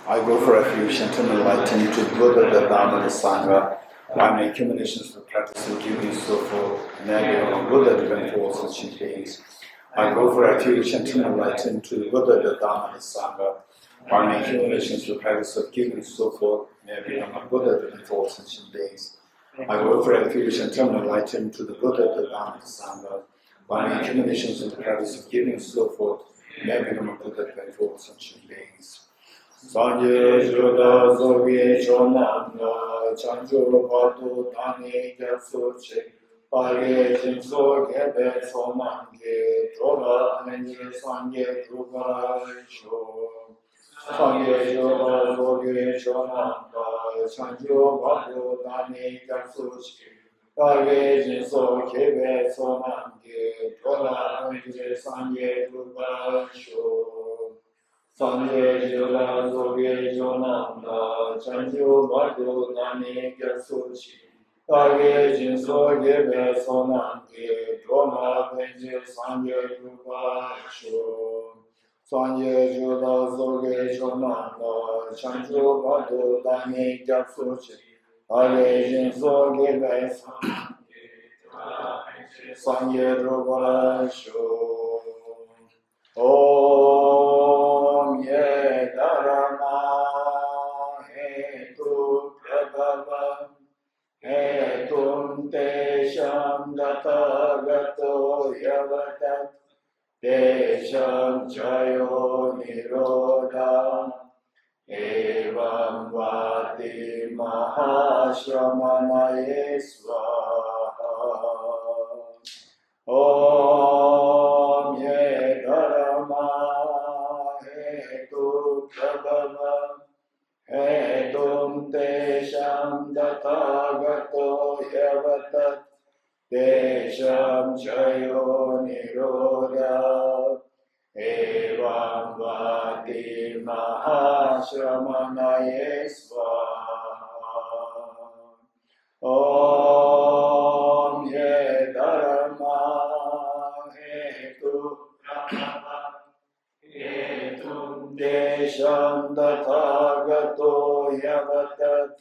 I go for refuge and turn enlightened to Buddha, the Dharma, the Sangha. I make accumulations for practice of giving so forth, and I become Buddha, the Four Sentient Beings. I go for refuge and turn enlightened to Buddha, the Dharma, the Sangha. I make accumulations for practice of giving so forth, and I become Buddha, the Four Sentient Beings. I go for refuge and turn enlightened to the Buddha, the Dharma, the Sangha. I make accumulations for the practice of giving so forth, and I become Buddha, the Four Sentient Beings. Sanje Juda Zogi Chonanga Chanju Batu Tani Gyatsuchi Page Jinso Gebe Somange Tola Nenge Sanje Drupa Sho Sanje Juda Zogi Chonanga Chanju Batu Tani Gyatsuchi Page Jinso Gebe Somange Tola Nenge Sanje Drupa Sho Sanje Jula Zoge Jonanda Chanju Badu Nani Gyatsuchi Kage Jinso Gebe Sonange Doma Benje Sanje Drupa Sho Sanje Jula Zoge Jonanda Chanju Badu Nani Gyatsuchi Kage Jinso Gebe Sanje Drupa Sho Om Ye Dharma Hetu Prabhava Hetum Tesham Datagato Yavatat Tesham Chayo Nirodha Evam Vati Mahashramanaye Svaha Om Ye Dharma Hetu Prabhava Hetum Tesham Datagato Yavatat Tesham Chayo Nirodha Evam Vati Mahashramanaye Svaha Om Ye Dharma Hetu Prabhava Hetum Tesham Datagato Yavatat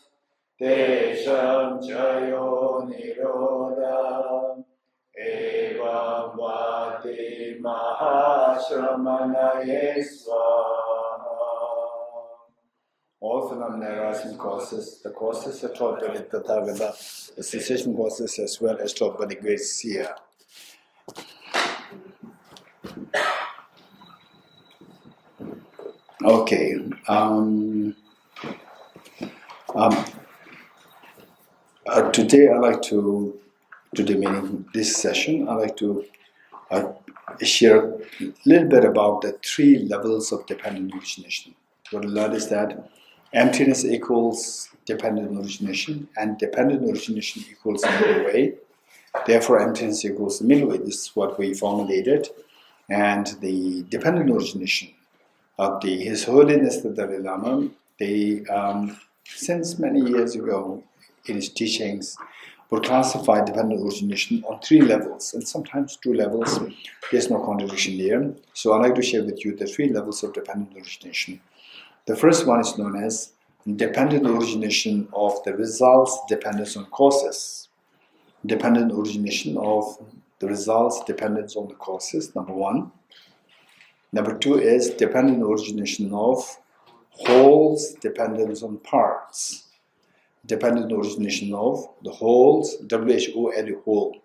Tesham Chayo Nirodha Evam Vati Mahashramanaye Svaha. All phenomena arise in causes. The causes are taught by the Tathagata, the cessation causes as well as taught by the great seer. Okay. Today I'd like to, this session, I'd like to share a little bit about the three levels of dependent origination. What I learned is that emptiness equals dependent origination, and dependent origination equals the middle way. Therefore, emptiness equals the middle way. This is what we formulated. And the dependent origination of His Holiness the Dalai Lama, since many years ago in his teachings, would classify dependent origination on three levels, and sometimes two levels. There's no contradiction there. So I'd like to share with you the three levels of dependent origination. The first one is known as dependent origination of the results dependence on causes. Dependent origination of the results dependence on the causes, number one. Number two is dependent origination of wholes dependence on parts. Dependent origination of the wholes, W-H-O-L-E, whole.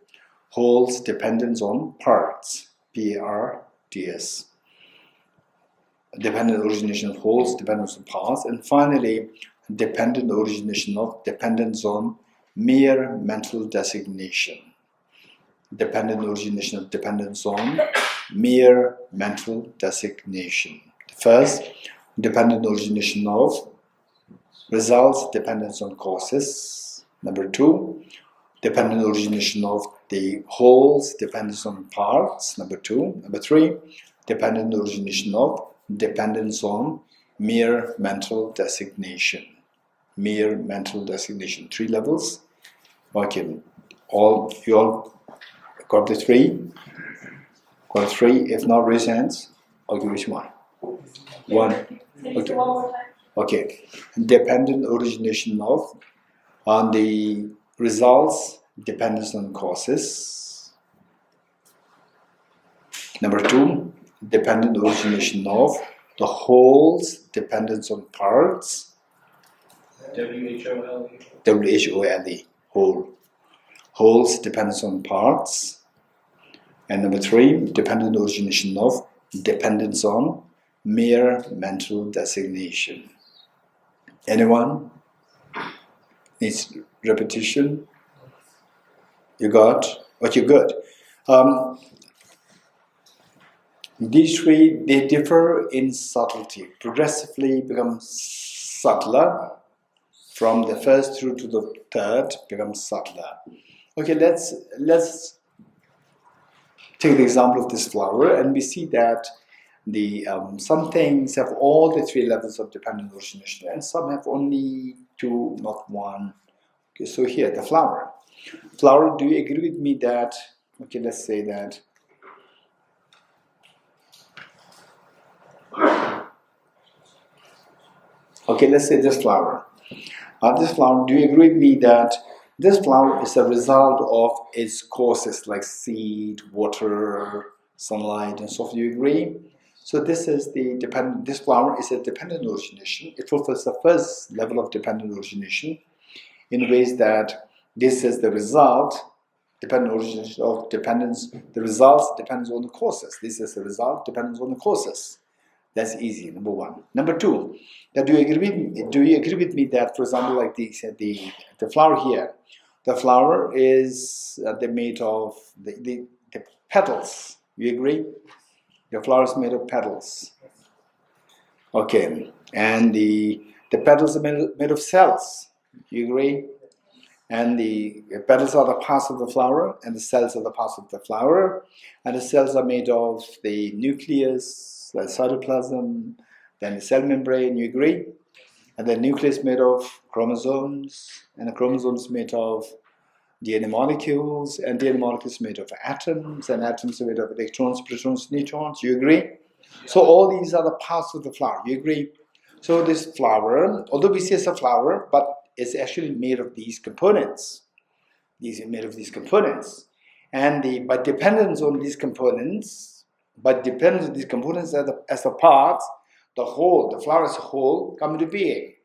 Wholes dependence on parts, P-A-R-T-S. Dependent origination of wholes, dependence on parts. And finally, dependent origination of dependence on mere mental designation. Dependent origination of dependence on mere mental designation. The first, dependent origination of results dependence on causes. Number two, dependent origination of the wholes dependence on parts. Number two. Number three, dependent origination of dependence on mere mental designation. Mere mental designation. Three levels. Okay. You all got the three? Got three? If not, raise hands. I'll give you one. One. Okay. Okay, dependent origination of, on the results, dependence on causes. Number 2, dependent origination of the wholes, dependence on parts. W-H-O-L-E. W-H-O-L-E, whole. Wholes, dependence on parts. And number 3, dependent origination of dependence on mere mental designation. Anyone needs repetition? You got? Okay, good. These 3, they differ in subtlety, progressively become subtler. From the first through to the third, becomes subtler. Okay, let's take the example of this flower, and we see that the some things have all the 3 levels of dependent origination, and some have only 2, not 1. Okay, so here, the flower. Flower, do you agree with me that, okay, let's say that, okay, let's say this flower. This flower, do you agree with me that this flower is a result of its causes like seed, water, sunlight, and so forth? Do you agree? So this is the dependent. This flower is a dependent origination. It fulfills the first level of dependent origination in ways that this is the result, dependent origination of dependence. The results depends on the causes. This is the result, depends on the causes. That's easy. Number 1. Number 2. That do you agree with me that, for example, like the flower here, the flower is made of the petals. You agree? The flower is made of petals. Okay, and the petals are made of cells. You agree? And the petals are the parts of the flower, and the cells are the parts of the flower, and the cells are made of the nucleus, the cytoplasm, then the cell membrane. You agree? And the nucleus is made of chromosomes, and the chromosomes made of DNA molecules, and DNA molecules made of atoms, and atoms are made of electrons, protons, neutrons. You agree? So all these are the parts of the flower. You agree? So this flower, although we say it's a flower, but it's actually made of these components. These are made of these components, and by dependence on these components, as the parts, the whole, the flower as a whole, come into being.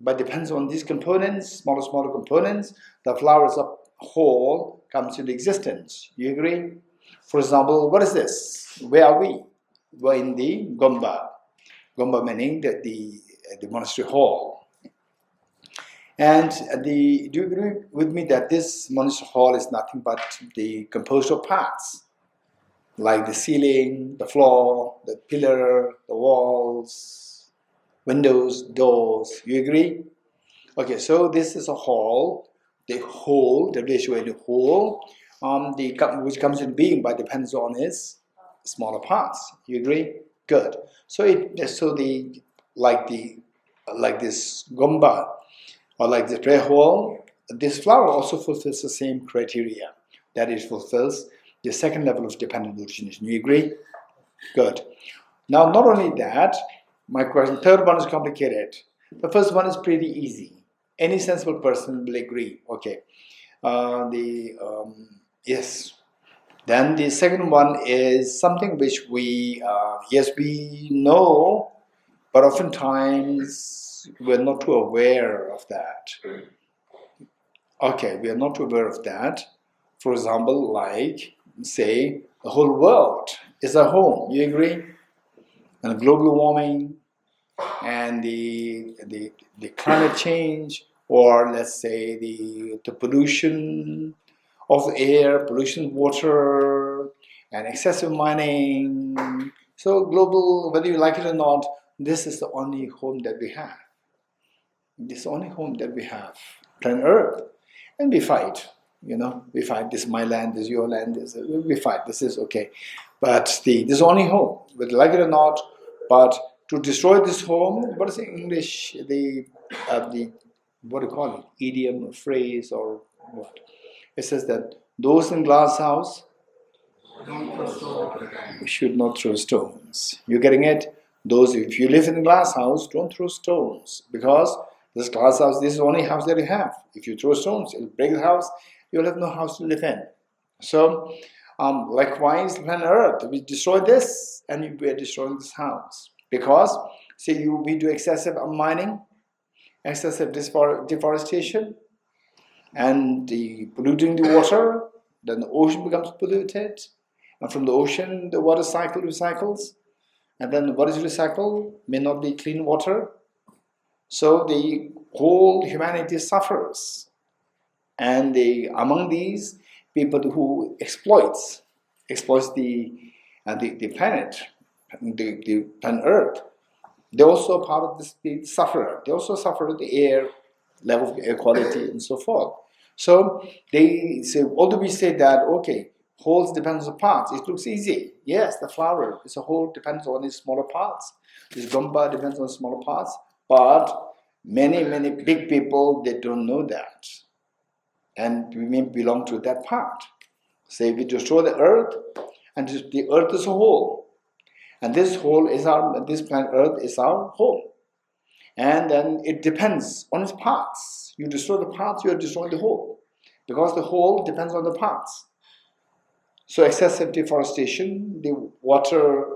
But depends on these components, smaller components, the flower as a whole comes into existence. You agree? For example, what is this? Where are we? We're in the Gomba. Gomba meaning the monastery hall. And do you agree with me that this monastery hall is nothing but composed of parts? Like the ceiling, the floor, the pillar, the walls, windows, doors. You agree? Okay, so this is a hall, the whole, the ratio in the whole, which comes into being but depends on its smaller parts. You agree? Good. So like this gomba or like the prayer hall, this flower also fulfills the same criteria, that it fulfills the second level of dependent origination. You agree? Good. Now, not only that, my question, third one is complicated. The first one is pretty easy. Any sensible person will agree. Okay. Yes. Then the second one is something which we know, but oftentimes we're not too aware of that. Okay, we are not too aware of that. For example, like, say, the whole world is a home. You agree? And global warming and the climate change, or let's say the pollution of the air, pollution of water, and excessive mining. So global, whether you like it or not, this is the only home that we have. This is the only home that we have, planet Earth. And we fight, we fight. This is my land, this is your land, we fight. This is okay. But this is the only home, whether you like it or not. But to destroy this home, what is in English, what do you call it, idiom or phrase or what? It says that those in glass house should not throw stones. You getting it? Those, if you live in a glass house, don't throw stones, because this glass house, this is the only house that you have. If you throw stones, it'll break the house, you'll have no house to live in. So, likewise, planet Earth, we destroy this, and we are destroying this house. Because, say, we do excessive mining, excessive deforestation, and polluting the water, then the ocean becomes polluted, and from the ocean, the water cycle recycles, and then what is recycled may not be clean water. So the whole humanity suffers. And among these, people who exploits the planet, the planet Earth, they're also part of this big sufferer. They also suffer the air level of air quality and so forth. So they say, although we say that, okay, wholes depends on parts, it looks easy. Yes, the flower is a whole, depends on its smaller parts. This gamba depends on smaller parts. But many big people, they don't know that. And we may belong to that part. Say we destroy the earth, and the earth is a whole. And this whole is this planet Earth is our whole. And then it depends on its parts. You destroy the parts, you are destroying the whole. Because the whole depends on the parts. So excessive deforestation, the water,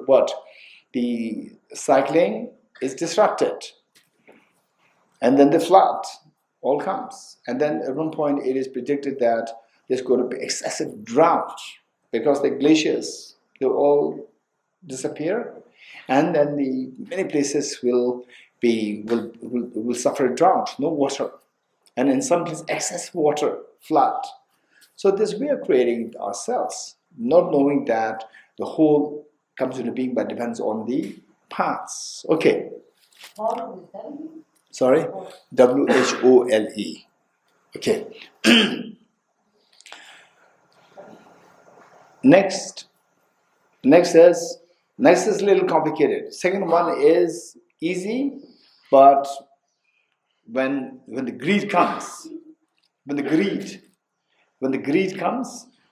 the cycling is disrupted. And then the flood all comes. And then at one point it is predicted that there's going to be excessive drought because the glaciers, they all disappear. And then many places will suffer a drought, no water. And in some places, excess water, flood. So this we are creating it ourselves, not knowing that the whole comes into being but depends on the parts. Okay. Sorry? W-H-O-L-E. Okay. Next is a little complicated. Second one is easy, but when the greed comes,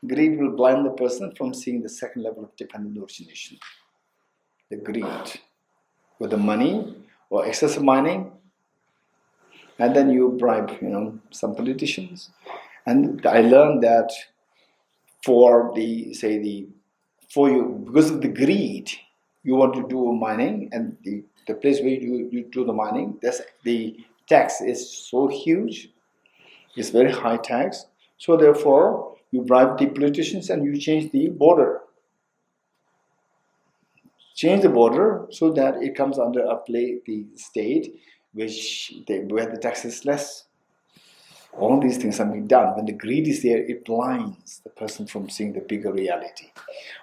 greed will blind the person from seeing the second level of dependent origination. The greed, with the money or excessive mining, and then you bribe, some politicians. And I learned that because of the greed, you want to do mining, and the place where you do the mining, the tax is so huge, it's very high tax. So therefore, you bribe the politicians and you change the border. Change the border so that it comes under the state where the tax is less. All these things are being done. When the greed is there, it blinds the person from seeing the bigger reality.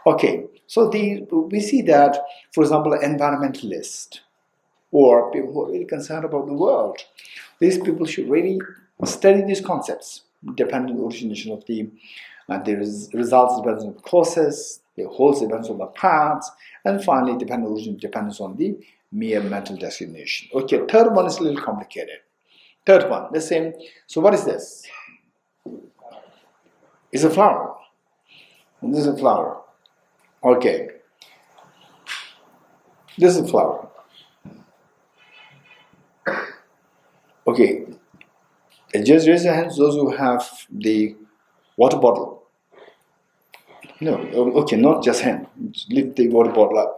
Okay, so we see that, for example, an environmentalist or people who are really concerned about the world, these people should really study these concepts. Dependent origination of the results depends on the causes, the wholes depends on the parts, and finally dependent origin depends on the mere mental designation. Okay, third one is a little complicated. Third one, the same. So what is this? It's a flower. And this is a flower. Okay. This is a flower. Okay. Just raise your hands, those who have the water bottle. No, okay, not just hand. Lift the water bottle up.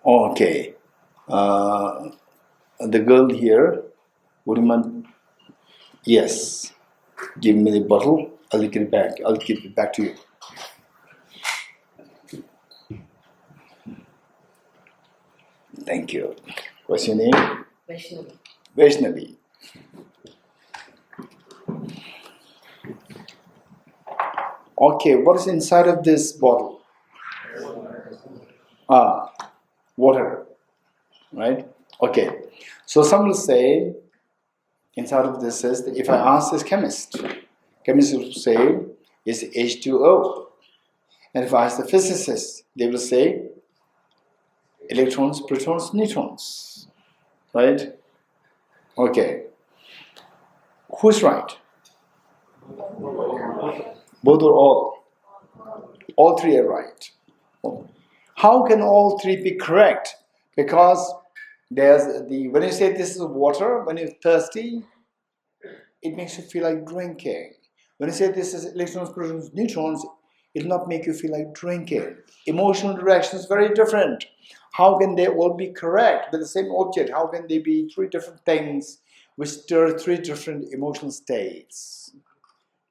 Okay. The girl here, would you mind? Yes. Give me the bottle. I'll give it back. I'll give it back to you. Thank you. What's your name? Vaishnavi. Vaishnavi. Okay, what is inside of this bottle? Water. Right? Okay. So some will say, inside of this is, if I ask this chemist will say, it's H2O. And if I ask the physicist, they will say, electrons, protons, neutrons. Right? Okay. Who's right? Both or all? All three are right. How can all three be correct? Because when you say this is water, when you're thirsty, it makes you feel like drinking. When you say this is electrons, protons, neutrons, it will not make you feel like drinking. Emotional reaction is very different. How can they all be correct with the same object? How can they be three different things which stir three different emotional states?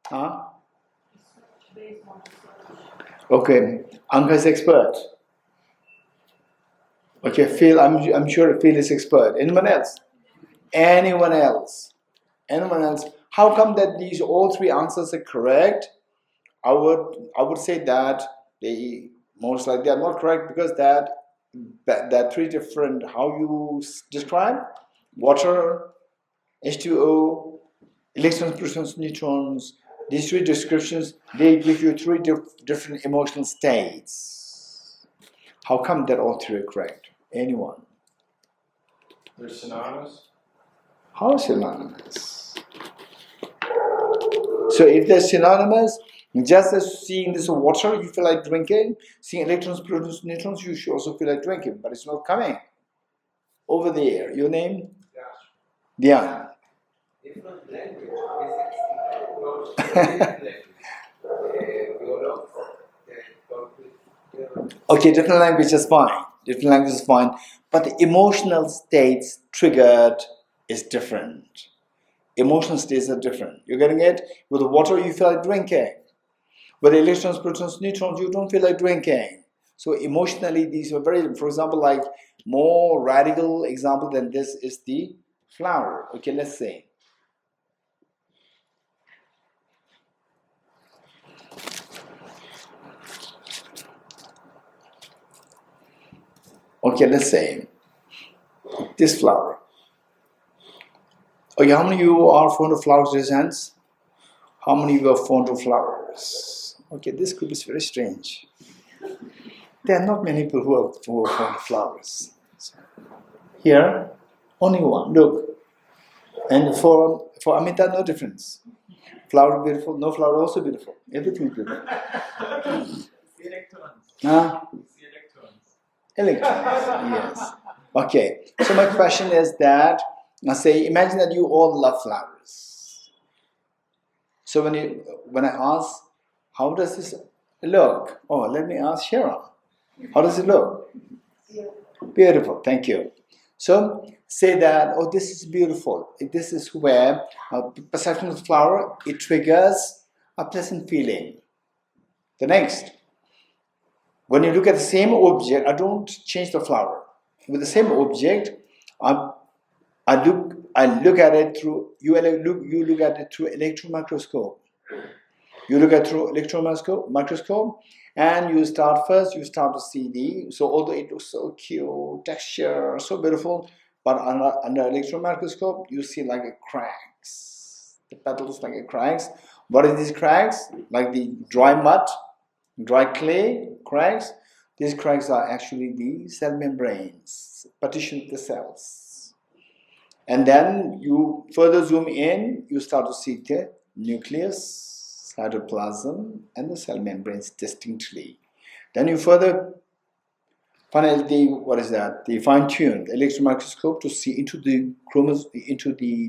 Huh? Okay, Anka is expert. Okay, Phil, I'm sure Phil is expert. Anyone else? Anyone else? Anyone else? How come that these all three answers are correct? I would say that they most likely are not correct because that three different, how you describe water, H2O, electrons, protons, neutrons. These three descriptions, they give you three different emotional states. How come that all three are correct? Anyone? They're synonymous? How synonymous? So if they're synonymous, just as seeing this water, you feel like drinking. Seeing electrons, protons, neutrons, you should also feel like drinking, but it's not coming. Over there, your name? Dhyan. Different language, physics, Okay, different language is fine. Different language is fine. But the emotional states triggered is different. Emotional states are different. You're getting it? With the water, you feel like drinking. With the electrons, protons, neutrons, you don't feel like drinking. So emotionally, these are very, for example, like more radical example than this is the flower. Okay, let's say. Okay, let's say this flower. Okay, how many of you are fond of flowers? Raise hands. How many of you are fond of flowers? Okay, this could be very strange. There are not many people who are fond of flowers. Here, only one. Look, and for Amita, no difference. Flower beautiful, no flower also beautiful. Everything is beautiful. Electrons. Huh? Electrons. Electrons, yes. Okay, so my question is that, say, imagine that you all love flowers. So when I ask, how does this look? Oh, let me ask Sharon. How does it look? Beautiful, thank you. So say that, oh, this is beautiful. This is where perception of the flower, it triggers a pleasant feeling. The next, when you look at the same object, I don't change the flower. With the same object, I look at it through, you look at it through electron microscope. You look at through electron microscope, and you start to see so although it looks so cute, texture, so beautiful, but under electron microscope, you see like a cracks. The petals like a cracks. What are these cracks? Like the dry mud, dry clay cracks. These cracks are actually the cell membranes, partition the cells. And then you further zoom in, you start to see the nucleus, cytoplasm, and the cell membranes distinctly. Then you further finally the fine-tuned electron microscope to see into the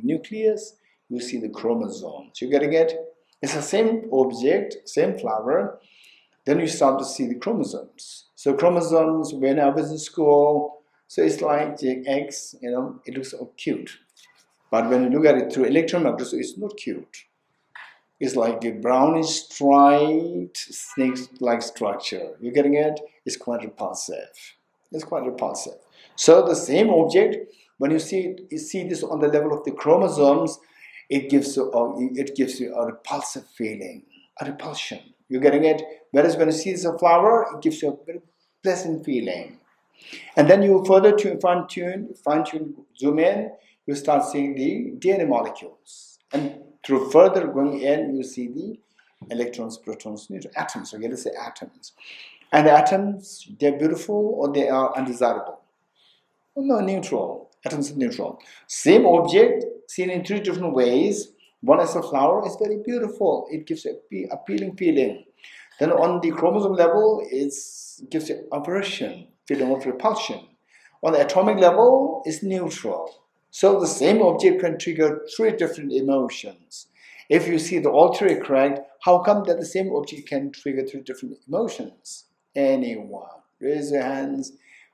nucleus, you see the chromosomes. You getting it? It's the same object, same flower. Then you start to see the chromosomes. So chromosomes, when I was in school, so it's like the eggs, it looks so cute. But when you look at it through electron microscope, it's not cute. It's like the brownish striped snake-like structure. You're getting it? It's quite repulsive. It's quite repulsive. So the same object, when you see this on the level of the chromosomes, it gives you a repulsive feeling, a repulsion. You're getting it? Whereas when you see this flower, it gives you a very pleasant feeling. And then you further fine-tune, zoom in, you start seeing the DNA molecules. And through further going in, you see the electrons, protons, neutrons, atoms. Okay, let's say atoms. And the atoms, they're beautiful or they are undesirable? No, neutral. Atoms are neutral. Same object, seen in three different ways. One as a flower is very beautiful. It gives you an appealing feeling. Then on the chromosome level, it gives you aversion, feeling of repulsion. On the atomic level, it's neutral. So the same object can trigger 3 different emotions. If you see the all 3 correct, how come that the same object can trigger 3 different emotions? Anyone? Raise your hands.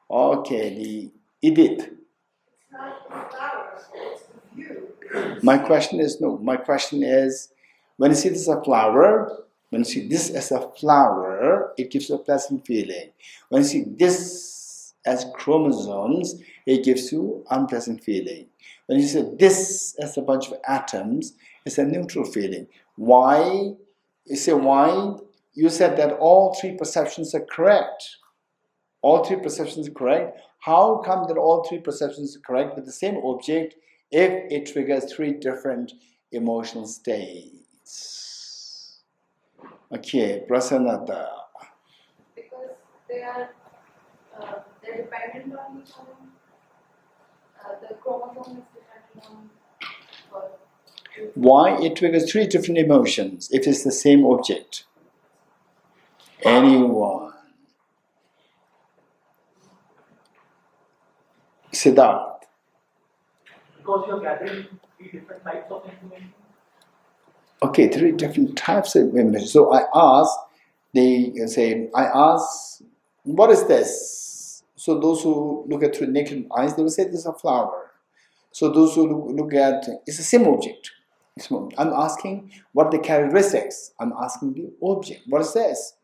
Okay, the Edith. It's not the flowers, it's the view. My question is no. My question is, when you see this as a flower, when you see this as a flower, it gives you a pleasant feeling. When you see this as chromosomes, it gives you unpleasant feeling. When you see this as a bunch of atoms, it's a neutral feeling. Why? You say why? You said that all 3 perceptions are correct. All 3 perceptions are correct. How come that all 3 perceptions are correct with the same object if it triggers 3 different emotional states? Okay, Prasanata. Because they're dependent on each other. The chromosome is dependent on what? Why it triggers 3 different emotions if it's the same object? Anyone? Siddharth. Because you're gathering 3 different types of information. Okay, 3 different types of images. So I ask, what is this? So those who look at through naked eyes, they will say this is a flower. So those who look at, it's the same object. I'm asking what are the characteristics. I'm asking the object. What is this?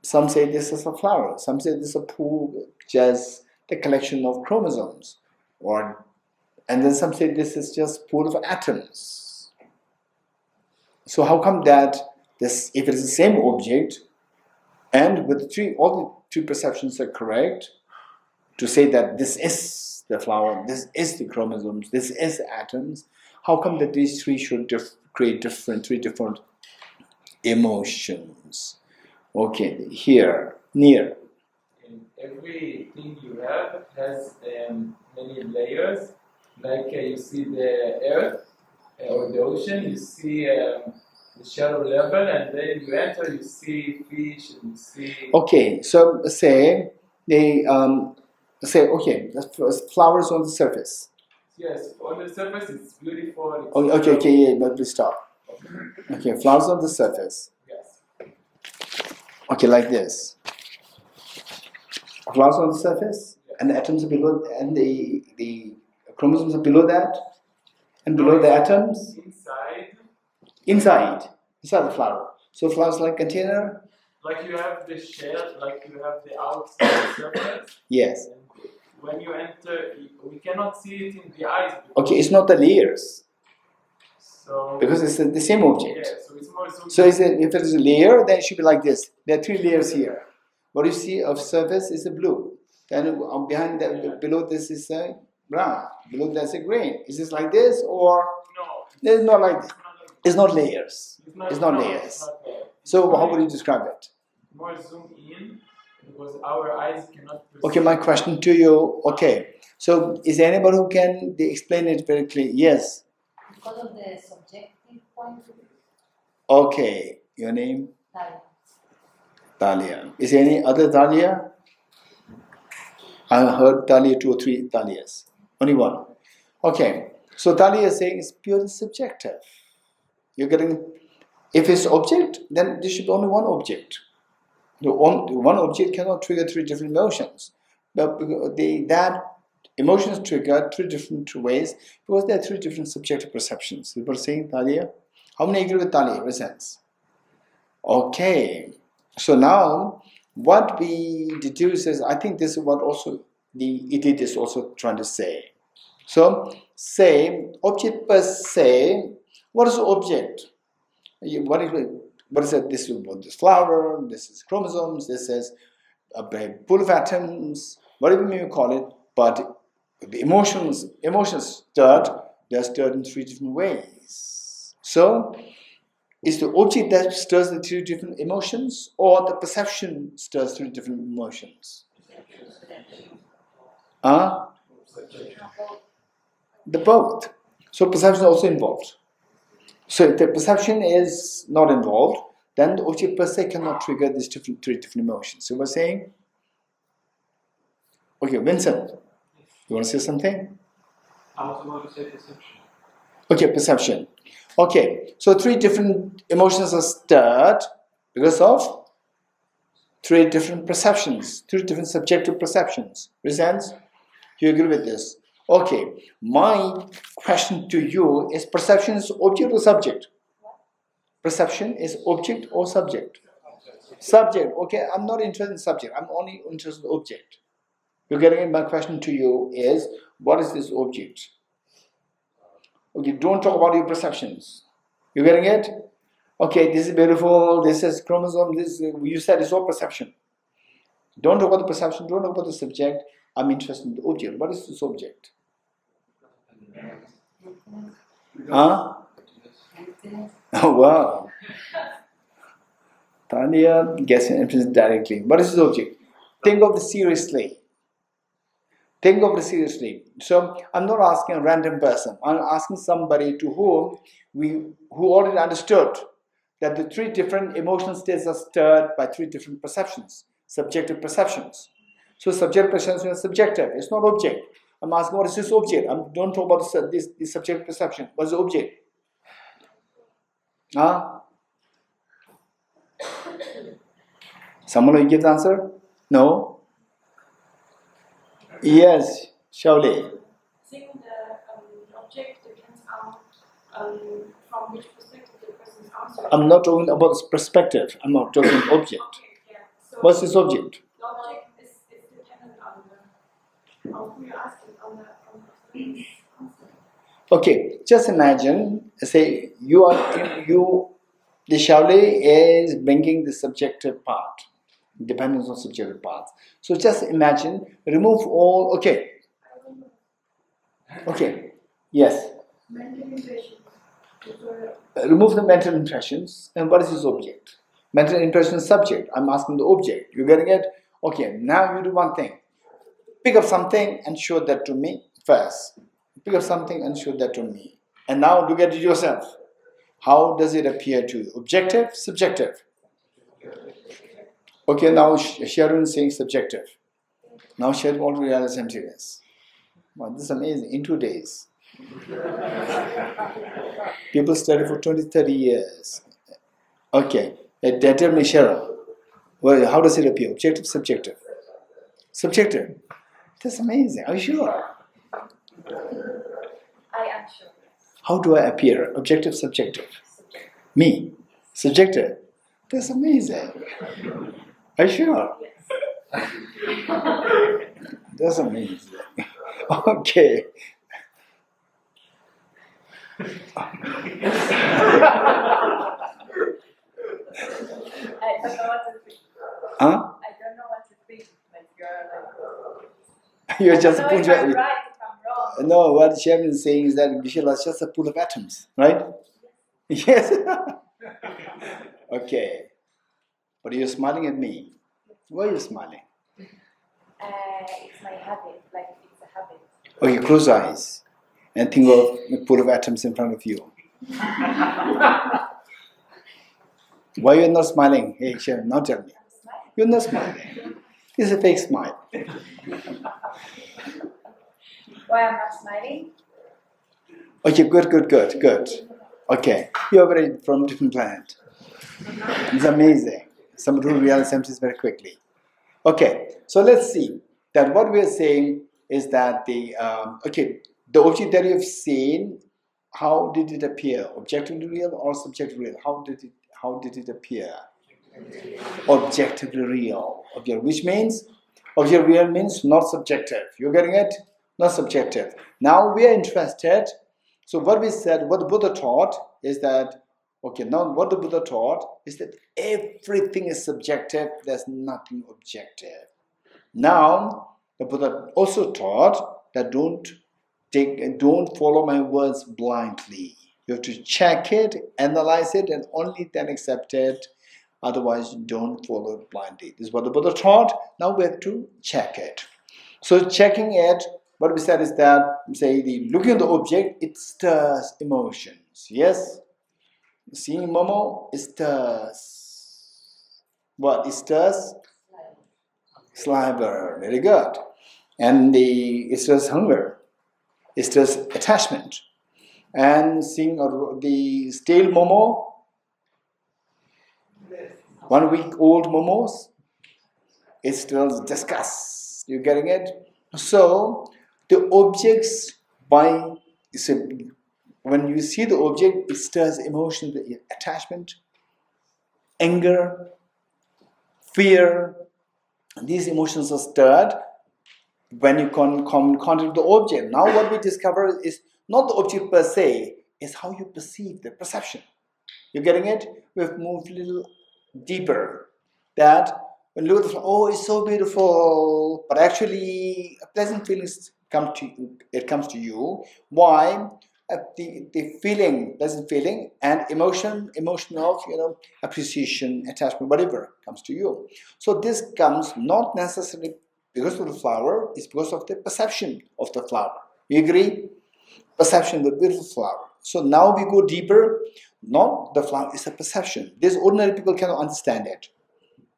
Some say this is a flower. Some say this is a pool, just the collection of chromosomes. And then some say this is just pool of atoms. So how come that this, if it is the same object, and with all the 3 perceptions are correct, to say that this is the flower, this is the chromosomes, this is atoms, how come that these 3 should create 3 different emotions? Okay, here, near. And everything you have has many layers. Like you see the earth or the ocean, you see the shallow level, and then you enter, you see fish, and you see. Okay, so say they okay, the flowers on the surface. Yes, on the surface it's beautiful. It's Okay, yeah, but we stop. Okay, flowers on the surface. Yes. Okay, like this. Flowers on the surface, and the atoms are below, and the chromosomes are below that, and below the atoms. Inside the flower. So flowers like container. Like you have the shell, like you have the outside surface. Yes. And when you enter, we cannot see it in the eyes. Okay, it's not the layers. So because it's the same object. yeah, so it's more So if it is a layer, then it should be like this. There are 3 layers here. What you see of surface is a blue. Then behind that, below this is a brown. Below that's a green. Is this like this or? No. It's not like this. It's not layers. It's not, It's not no, layers. It's not there. So how would you describe it? More zoom in because our eyes cannot perceive. Okay, my question to you. Okay, so is there anybody who can explain it very clearly? Yes. Because of the subjective point of view. Okay, your name? Talia. Talia. Is there any other Talia? I heard Talia, 2 or 3 Talias. Only one. Okay, so Talia is saying it's purely subjective. You're getting, if it's object, then there should be only one object. The one object cannot trigger 3 different emotions. But that emotions trigger 3 different ways because there are 3 different subjective perceptions. People are saying Talia? How many agree with Talia? Resents. Okay. So now, what we deduce is, I think this is what also the idiot is also trying to say. So, say, object per se, what is the object? What is it? This is this flower, this is chromosomes, this is a pool of atoms, whatever you call it, but the emotions stirred, they are stirred in 3 different ways. So, is the object that stirs the 3 different emotions, or the perception stirs 3 different emotions? The both. So perception is also involved. So if the perception is not involved, then the object per se cannot trigger these three different emotions. So we're saying, okay, Vincent, you want to say something? I was about to say perception. Okay, perception. Okay, so three different emotions are stirred because of three different perceptions, three different subjective perceptions. Makes sense? You agree with this? Okay, my question to you is, perception is object or subject? Perception is object or subject? Subject. Okay, I'm not interested in subject. I'm only interested in object. You're getting it? My question to you is, what is this object? Okay, don't talk about your perceptions. You getting it? Okay, this is beautiful, this is chromosome, this you said it's all perception. Don't talk about the perception, don't talk about the subject. I'm interested in the object. What is this object? Huh? Oh wow. Tanya gets an interest directly. What is this object? Think of this seriously. Think of it seriously. So I'm not asking a random person. I'm asking somebody to whom who already understood that the three different emotional states are stirred by three different perceptions, subjective perceptions. So subjective perception is subjective. It's not object. I'm asking, what is this object? Don't talk about this subjective perception. What is the object? Huh? Someone will give the answer? No? Yes, Shaoli. I think the object depends on from which perspective the person is answering. I'm not talking about this perspective. I'm not talking object. Okay, yeah. So What's this object? the object is dependent on who you're asking, on the answer. Okay, just imagine, say the Shaoli is bringing the subjective part, dependence on subjective parts. So just imagine, remove all, okay, yes. Mental impressions. Remove the mental impressions, and what is this object? Mental impression is subject. I'm asking the object. You getting it? Okay, now you do one thing. Pick up something and show that to me first. Pick up something and show that to me. And now look at it yourself. How does it appear to you? Objective, subjective? Okay, now Sharon is saying subjective. Now Sharon already realized emptiness. Wow, this is amazing. In 2 days. People study for 20, 30 years. Okay, tell me, Sharon, well, how does it appear? Objective, subjective? Subjective. That's amazing. Are you sure? I am sure. How do I appear? Objective, subjective? Me? Subjective? That's amazing. Are you sure? Yes. That's amazing. Okay. I don't know what to think. Huh? I don't know what to think. Like You're just I a don't pool know if I'm of, right, if I'm wrong. no, what Sharon is saying is that Geshe-la is just a pool of atoms, right? Yes. Okay. But you're smiling at me. Why are you smiling? It's my habit. Like it's a habit. Okay, close your eyes and think of a pool of atoms in front of you. Why you're not smiling? Hey, Sharon, now tell me. I'm smiling. You're not smiling. It's a fake smile. Why I'm not smiling? Okay, good. Okay, you're very from different planet. It's amazing. Somebody who realizes emptiness very quickly. Okay, so let's see that what we are saying is that the object that you've seen, how did it appear? Objectively real or subjectively real? How did it appear? Objectively real. Okay, which means objectively real means not subjective. You're getting it? Not subjective. Now we are interested. So what we said, what the Buddha taught is that, what the Buddha taught is that everything is subjective, there's nothing objective. Now, the Buddha also taught that don't follow my words blindly. You have to check it, analyze it, and only then accept it. Otherwise, don't follow it blindly. This is what the Buddha taught. Now we have to check it. So checking it, what we said is that, looking at the object, it stirs emotions. Yes? Seeing Momo, it stirs. What? It stirs? Saliva. Very good. And it stirs hunger. It stirs attachment. And seeing the stale Momo, 1 week old momos, it stirs disgust. You getting it? So the objects when you see the object, it stirs emotion, attachment, anger, fear. These emotions are stirred when you come in contact with the object. Now what we discover is not the object per se, it's how you perceive the perception. You're getting it? We've moved a little deeper. That when you look at the flower, oh, it's so beautiful, but actually a pleasant feeling comes to you. Why? The feeling, pleasant feeling, and emotion of appreciation, attachment, whatever comes to you. So this comes not necessarily because of the flower, it's because of the perception of the flower. You agree? Perception of the beautiful flower. So now we go deeper. Not the flower, it's a perception. These ordinary people cannot understand it.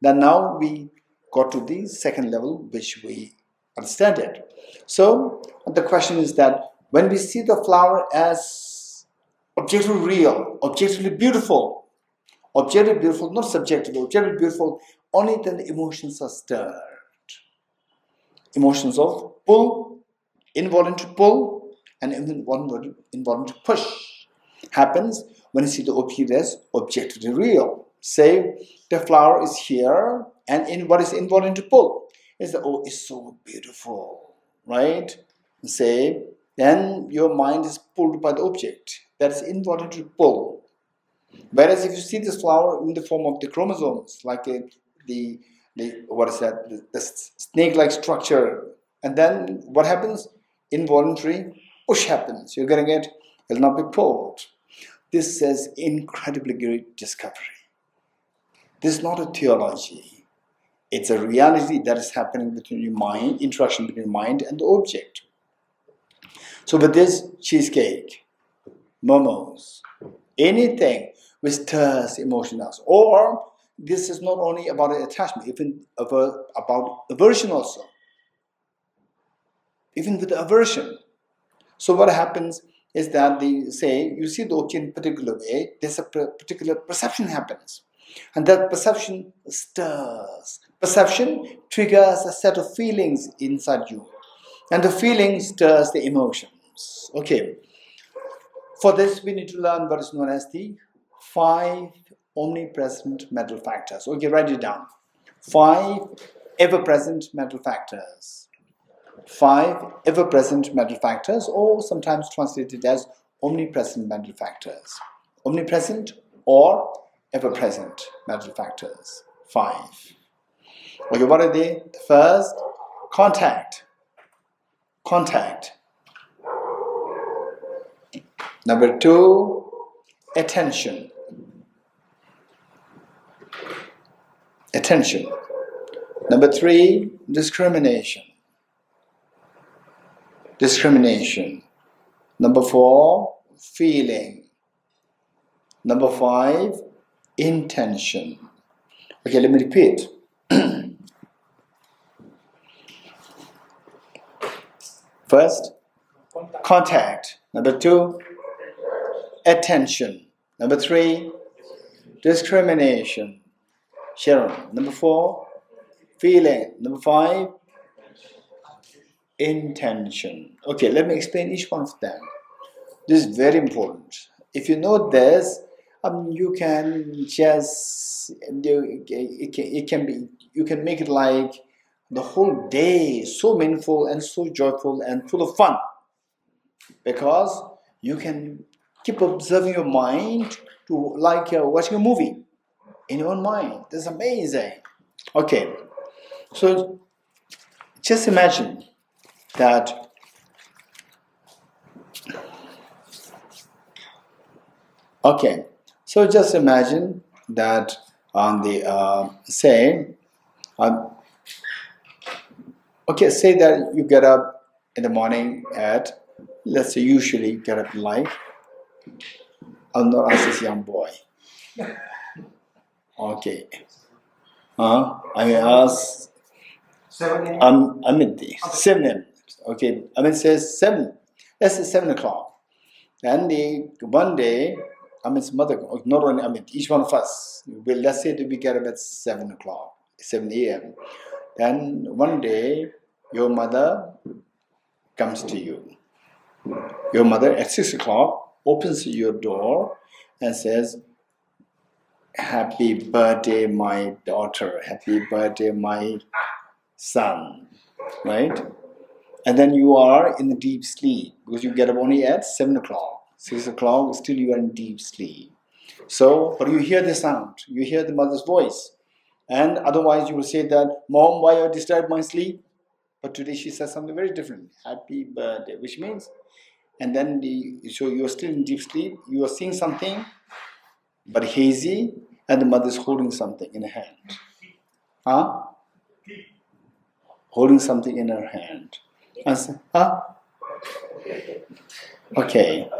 Then now we got to the second level, which we understand it. So the question is that when we see the flower as objectively real, objectively beautiful, not subjectively, objectively beautiful, only then the emotions are stirred. Emotions of pull, involuntary pull, and involuntary push happens when you see the object as objectively real. Say the flower is here, and what is involuntary pull? Is that, oh, it's so beautiful, right? Say, then your mind is pulled by the object. That's involuntary pull. Whereas if you see this flower in the form of the chromosomes, like the snake-like structure, and then what happens? Involuntary push happens. You're getting it? It will not be pulled. This says incredibly great discovery. This is not a theology. It's a reality that is happening between your mind, interaction between mind and the object. So with this cheesecake, momos, anything which stirs emotions, or this is not only about attachment, even about aversion also. Even with aversion. So what happens is that you see the object in a particular way, there's a particular perception happens. And that perception stirs. Perception triggers a set of feelings inside you. And the feeling stirs the emotions. Okay. For this, we need to learn what is known as the 5 omnipresent mental factors. Okay, write it down. 5 ever-present mental factors. 5 ever-present mental factors, or sometimes translated as omnipresent mental factors. Omnipresent or ever-present mental factors. 5. Okay, what are they? First, contact. Contact. Number 2, attention. Attention. Number 3, discrimination. Discrimination. Number 4, feeling. Number 5, intention. Okay, let me repeat. First, contact. Number 2, attention. Number 3, discrimination. Sharon. Number 4, feeling. Number 5, intention. Okay, let me explain each one of them. This is very important. If you know this, you can just you can make it like the whole day so meaningful and so joyful and full of fun, because you can keep observing your mind to like watching a movie in your own mind. That's amazing. Okay, so just imagine that so just imagine that on the say that you get up in the morning at, let's say usually get up like I'll not ask this young boy. Okay. I will ask 7 a.m. Amit, 7 a.m. Okay, Amit says 7. Let's say 7 o'clock. And one day, Amit's mother, not only Amit, each one of us, let's say we get up at 7 o'clock, 7 a.m. Then one day, your mother comes to you. Your mother at 6 o'clock opens your door and says, "Happy birthday, my daughter. Happy birthday, my son." Right? And then you are in the deep sleep because you get up only at 7 o'clock. 6 o'clock, still you are in deep sleep. So, but you hear the sound, you hear the mother's voice. And otherwise you will say that, "Mom, why you disturb my sleep?" But today she says something very different. "Happy birthday," which means, and then so you're still in deep sleep, you are seeing something, but hazy, and the mother is holding something in her hand. Huh? Holding something in her hand. I said, "Huh? Okay."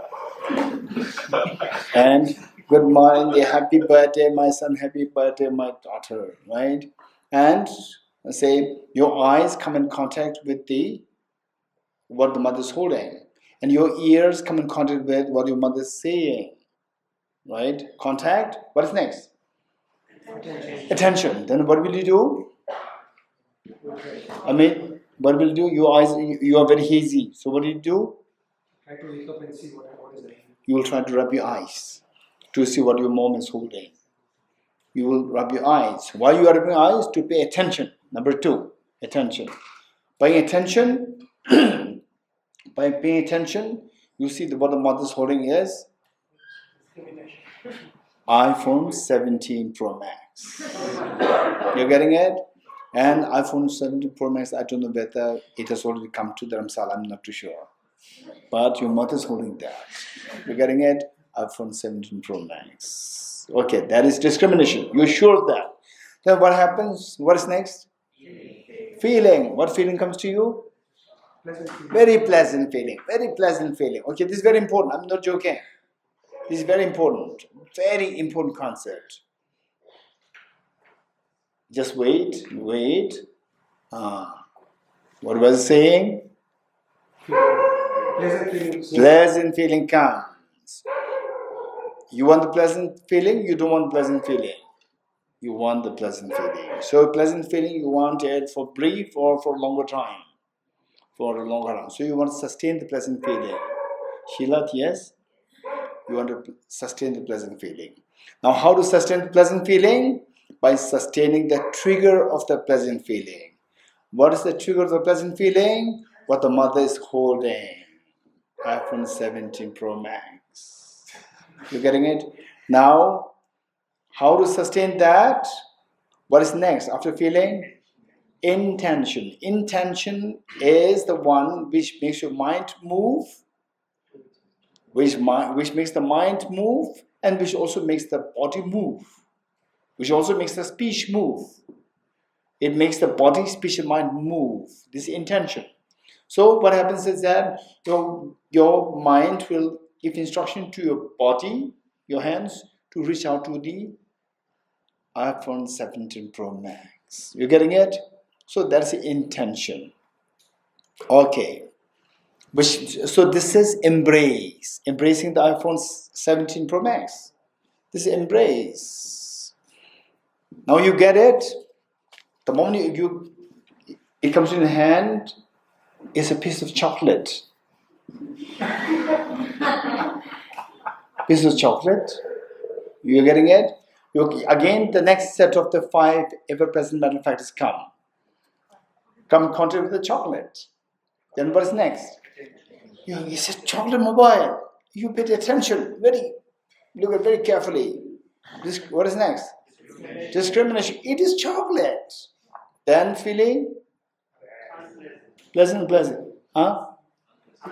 And good morning, happy birthday, my son, happy birthday, my daughter, right? And say your eyes come in contact with what the mother is holding, and your ears come in contact with what your mother is saying, right? Contact. What is next? Attention. Then what will you do? What will you do? Your eyes, you are very hazy. So what do you do? Try to wake up and see what is there. You will try to rub your eyes to see what your mom is holding. You will rub your eyes. Why you are rubbing your eyes? To pay attention. Number 2, attention. Paying attention, by paying attention, you see what the mother is holding is iPhone 17 Pro Max. You're getting it? And iPhone 17 Pro Max, I don't know whether it has already come to Dharamshala, I'm not too sure. But your mother is holding that. You're getting it? iPhone 17 Pro Max. Okay, that is discrimination. You're sure of that. Then what happens? What is next? Feeling. What feeling comes to you? Very pleasant feeling. Very pleasant feeling. Okay, this is very important. I'm not joking. This is very important. Very important concept. Just wait. What was it saying? Pleasant feeling comes. You want the pleasant feeling? You don't want pleasant feeling. You want the pleasant feeling. So pleasant feeling, you want it for brief or for longer time. For a longer time. So you want to sustain the pleasant feeling. Sheila, yes? You want to sustain the pleasant feeling. Now how to sustain the pleasant feeling? By sustaining the trigger of the pleasant feeling. What is the trigger of the pleasant feeling? What the mother is holding. iPhone 17 Pro Max. You getting it? Now, how to sustain that? What is next after feeling? Intention. Intention is the one which makes your mind move, which makes the mind move, and which also makes the body move, which also makes the speech move. It makes the body, speech, and mind move. This is intention. So what happens is that your mind will give instruction to your body, your hands, to reach out to the iPhone 17 Pro Max. You're getting it? So that's the intention. Okay. So this is embrace. Embracing the iPhone 17 Pro Max. This is embrace. Now you get it? The moment it comes in your hand, it's a piece of chocolate. Piece of chocolate. You're getting it? Again, the next set of the 5 ever-present mental factors come in contact with the chocolate. Then what is next? You said chocolate mobile. You pay attention. Look at very carefully. What is next? Discrimination. It is chocolate. Then feeling pleasant. Huh? I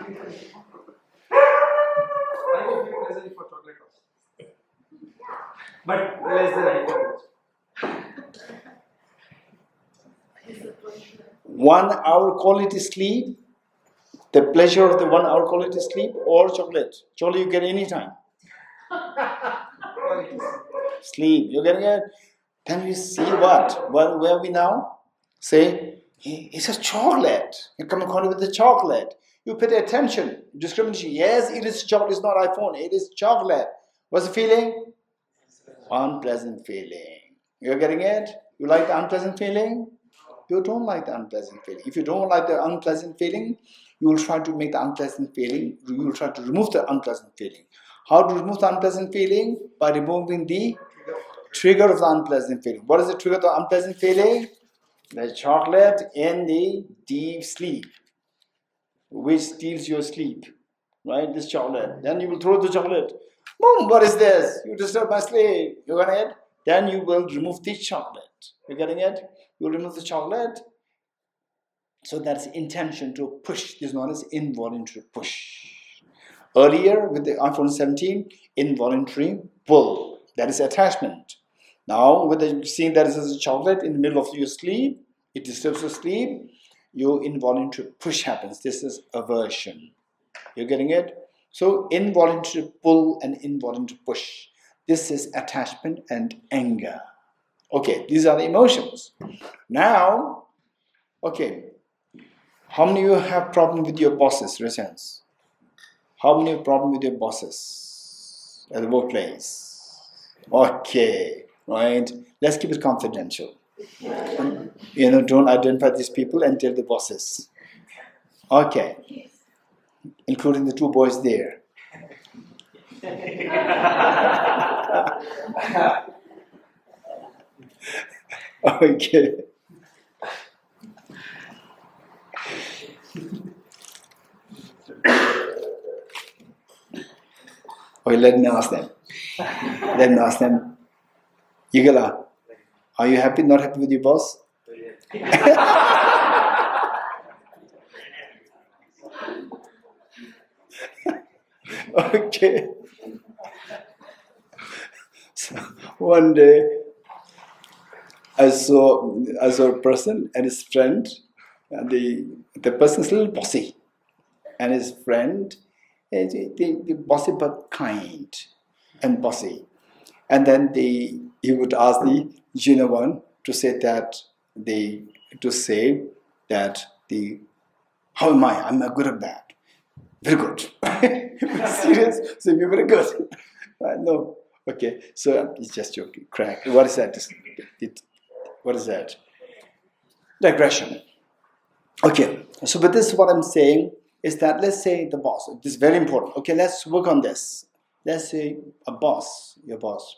will feel pleasant for chocolate also. But less than iPhone. 1 hour quality sleep, the pleasure of the 1 hour quality sleep, or chocolate. Chocolate you get anytime. fall into Sleep. You're getting it? Then you see what? Where are we now? Say, it's a chocolate. You come in contact with the chocolate. You pay attention. Discrimination. Yes, it is chocolate. It's not iPhone. It is chocolate. What's the feeling? Unpleasant feeling. You're getting it? You like the unpleasant feeling? You don't like the unpleasant feeling. If you don't like the unpleasant feeling, you will try to make the unpleasant feeling. You will try to remove the unpleasant feeling. How to remove the unpleasant feeling? By removing the trigger of the unpleasant feeling. What is the trigger of the unpleasant feeling? The chocolate in the deep sleep, which steals your sleep. Right? This chocolate. Then you will throw the chocolate. Boom, what is this? You disturb my sleep. You got it? Then you will remove the chocolate. You getting it? You remove the chocolate. So that's intention to push. This is known as involuntary push. Earlier with the iPhone 17, involuntary pull. That is attachment. Now with the seeing that there is a chocolate in the middle of your sleep, it disturbs your sleep, your involuntary push happens. This is aversion. You're getting it? So involuntary pull and involuntary push. This is attachment and anger. Okay, these are the emotions. Now, okay, how many of you have problem with your bosses, raise hands? How many have problem with your bosses at the workplace? Okay, right. Let's keep it confidential. Don't identify these people and tell the bosses. Okay, including the two boys there. Okay. Okay, let me ask them. Equalizing, are you happy, not happy with your boss? Okay. So one day, I saw a person and his friend, and the person's a little bossy, and his friend, the bossy but kind and bossy, and then he would ask the junior one to say that how am I? I'm good or bad? Very good. Serious? So you're very good. No. Okay. So it's just joking. Crack. What is that? What is that? Digression. Okay. So with this, what I'm saying is that let's say the boss. This is very important. Okay. Let's work on this. Let's say a boss, your boss.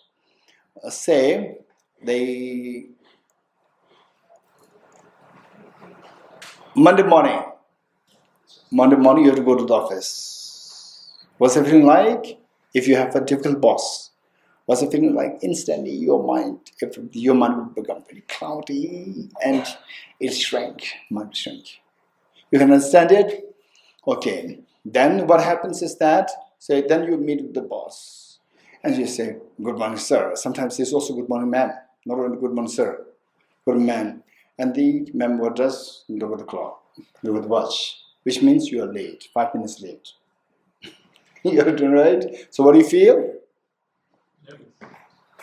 Say Monday morning you have to go to the office. What's the feeling like? If you have a difficult boss, what's the feeling like? Instantly your mind will become very cloudy and it'll shrink. Might shrink. You can understand it? Okay. Then what happens is that, then you meet with the boss and you say, good morning, sir. Sometimes it's also good morning, ma'am. Not only good morning, sir. Good morning, ma'am. And the member does look at the clock, look at the watch, which means you are late, 5 minutes late. You're doing right? So what do you feel?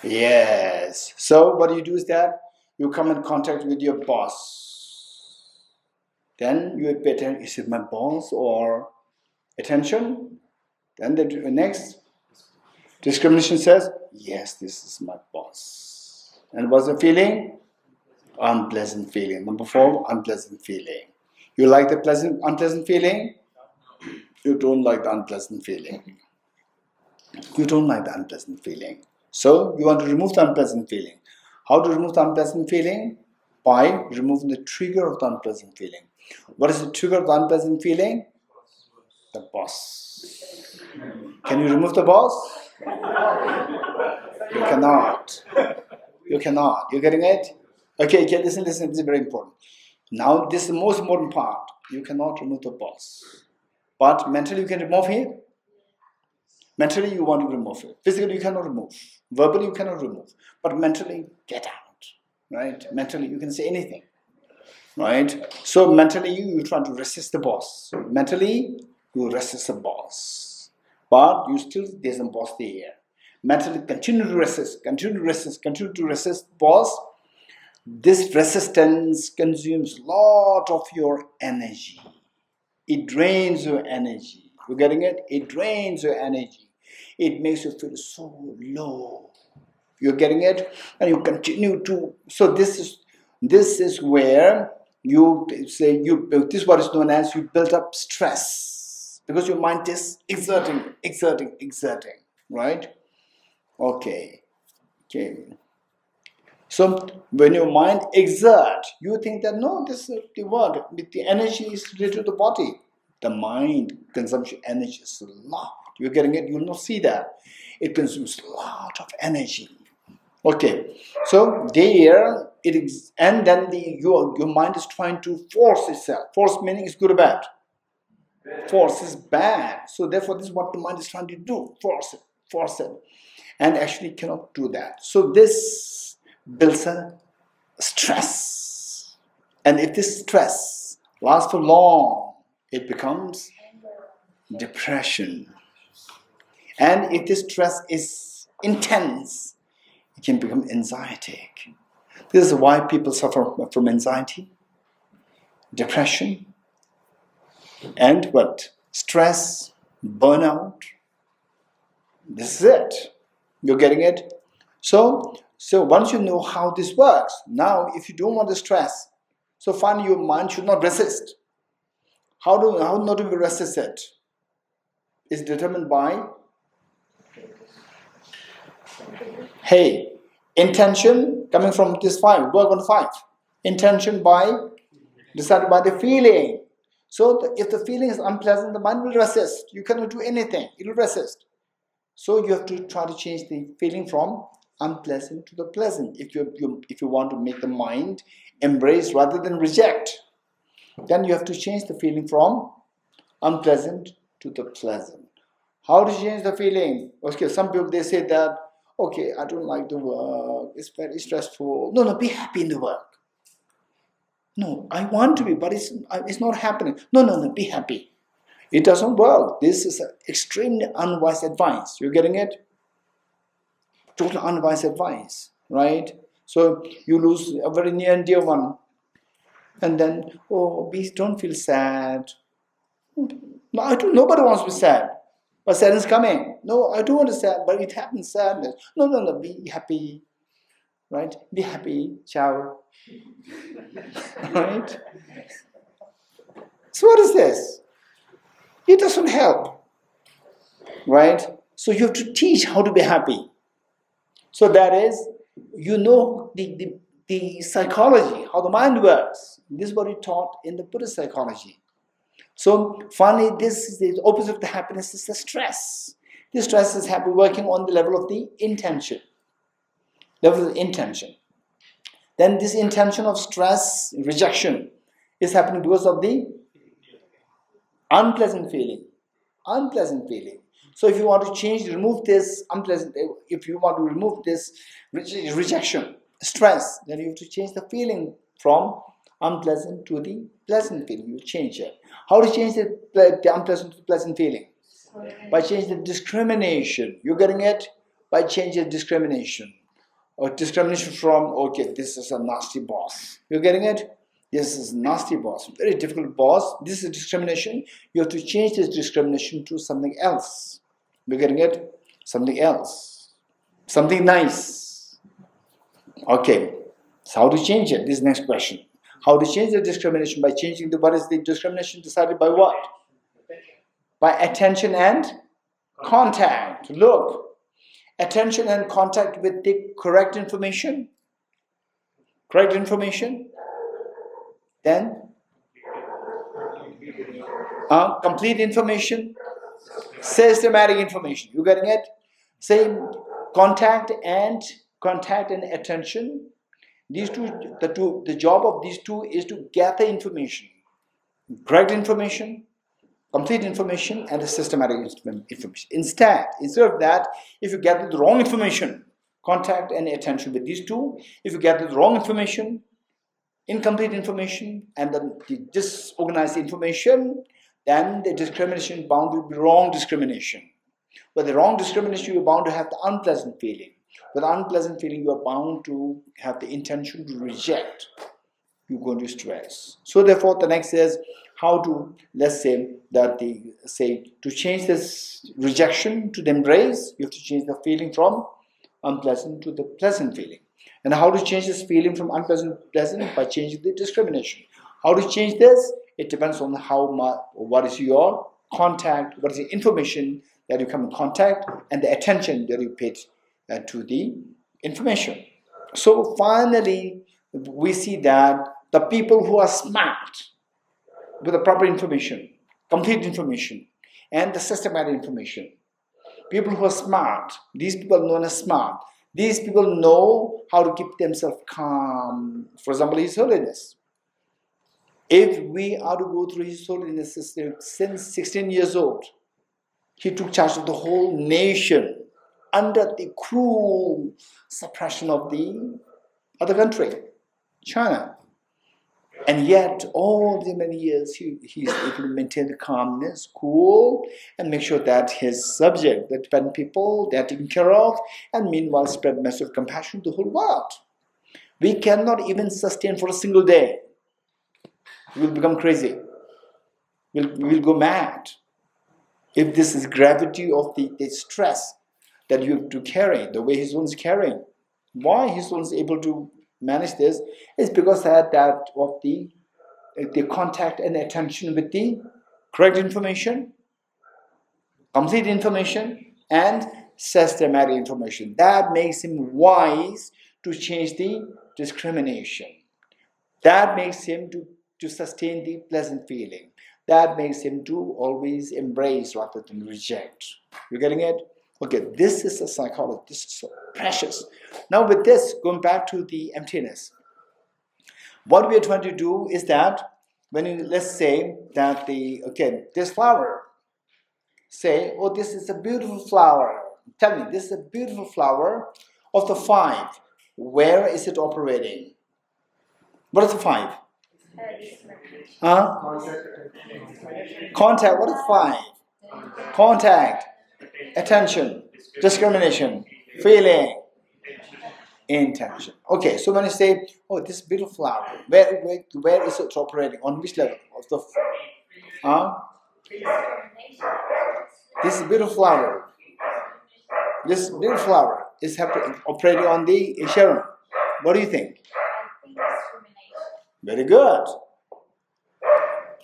Yes. So what you do is that you come in contact with your boss. Then you pay attention, is it my boss or attention? Then the next discrimination says, yes, this is my boss. And what's the feeling? Unpleasant feeling. Number 4, unpleasant feeling. You like the unpleasant feeling? You don't like the unpleasant feeling. You don't like the unpleasant feeling. So you want to remove the unpleasant feeling. How to remove the unpleasant feeling? By removing the trigger of the unpleasant feeling. What is the trigger of the unpleasant feeling? The boss. Can you remove the boss? You cannot. You cannot. You getting it? Okay, listen, this is very important. Now, this is the most important part. You cannot remove the boss. But mentally, you can remove him. Mentally, you want to remove it. Physically, you cannot remove. Verbally, you cannot remove. But mentally, get out. Right? Mentally, you can say anything. Right? So, mentally, you try to resist the boss. Mentally, you resist the boss. But there's a boss there. mentally continue to resist, boss, this resistance consumes a lot of your energy. It drains your energy. You're getting it? It drains your energy. It makes you feel so low. You're getting it? And you continue to. So this is where you say this is what is known as you built up stress. Because your mind is exerting, right? Okay. So when your mind exerts, you think that no, this is the word. The energy is related to the body. The mind consumes energy is a lot. You're getting it? You'll not see that. It consumes a lot of energy. Okay. So there it is, and then your mind is trying to force itself. Force meaning is good or bad. Force is bad. So therefore, this is what the mind is trying to do. Force it. And actually cannot do that. So this builds a stress. And if this stress lasts for long, it becomes depression. And if this stress is intense, it can become anxiety. This is why people suffer from anxiety, depression, and what? Stress, burnout. This is it. You're getting it? So once you know how this works, now if you don't want the stress, so finally your mind should not resist. How not to resist it? Is determined by intention coming from this 5, work on 5. Intention decided by the feeling. So if the feeling is unpleasant, the mind will resist. You cannot do anything. It will resist. So you have to try to change the feeling from unpleasant to the pleasant. If you want to make the mind embrace rather than reject, then you have to change the feeling from unpleasant to the pleasant. How to change the feeling? Okay, some people they say that, okay, I don't like the work, it's very stressful. No, be happy in the work. No, I want to be, but it's not happening. No, be happy. It doesn't work. This is extremely unwise advice. You're getting it? Total unwise advice, right? So you lose a very near and dear one. And then, don't feel sad. No, nobody wants to be sad. But sadness is coming. No, I don't want to be sad, but it happens, sadness. No, be happy. Right? Be happy. Ciao. Right? So what is this? It doesn't help. Right? So you have to teach how to be happy. So that is, the psychology, how the mind works. This is what we taught in the Buddhist psychology. So finally, this is the opposite of the happiness is the stress. The stress is working on the level of the intention. Then this intention of stress, rejection, is happening because of the unpleasant feeling. So if you want to remove this unpleasant, if you want to remove this rejection, stress, then you have to change the feeling from unpleasant to the pleasant feeling. You change it. How to change the unpleasant to the pleasant feeling? By changing the discrimination. You're getting it? By changing the discrimination. Or discrimination from, okay, this is a nasty boss. You're getting it? This is a nasty boss. Very difficult boss. This is discrimination. You have to change this discrimination to something else. You're getting it? Something else. Something nice. Okay. So how to change it? This is the next question. How to change the discrimination? By changing what is the discrimination decided by what? By attention and contact. Look. Attention and contact with the correct information. Then complete information. Systematic information. You getting it? Same contact and attention. These the job of these two is to gather information. Correct information, complete information, and a systematic information. Instead of that, if you gather the wrong information, contact and attention with these two, if you gather the wrong information, incomplete information, and then the disorganized information, then the discrimination bound will be wrong discrimination. With the wrong discrimination, you're bound to have the unpleasant feeling. With unpleasant feeling, you are bound to have the intention to reject. You're going to stress. So therefore, the next is how to, let's say, to change this rejection to the embrace, you have to change the feeling from unpleasant to the pleasant feeling. And how to change this feeling from unpleasant to pleasant? By changing the discrimination. How to change this? It depends on what is your contact, what is the information that you come in contact, and the attention that you pay to the information. So finally, we see that the people who are smart with the proper information, complete information, and the systematic information, people who are smart, these people are known as smart. These people know how to keep themselves calm. For example, His Holiness. If we are to go through His Holiness system since 16 years old, he took charge of the whole nation under the cruel suppression of the other country, China. And yet, all the many years, he's able to maintain the calmness, cool, and make sure that his subject, the Tibetan people, they are taken care of, and meanwhile spread message of compassion to the whole world. We cannot even sustain for a single day. We'll become crazy. We'll go mad. If this is gravity of the stress that you have to carry, the way His Holiness is carrying. Why His Holiness is able to manage this is because that of the contact and attention with the correct information, complete information, and systematic information. That makes him wise to change the discrimination. That makes him to sustain the pleasant feeling. That makes him to always embrace rather than reject. You getting it? Okay, this is a psychology. This is so precious. Now with this, going back to the emptiness, what we are trying to do is that when you, let's say that this flower, say, oh, this is a beautiful flower. Tell me, this is a beautiful flower. Of the 5, where is it operating? What is the 5? Contact. What is 5? Contact, attention, discrimination, feeling, intention. Okay, so when you say, oh, this beautiful flower, where is it operating? On which level of the? This beautiful flower. This beautiful flower is operating on the Sharon. What do you think? Very good.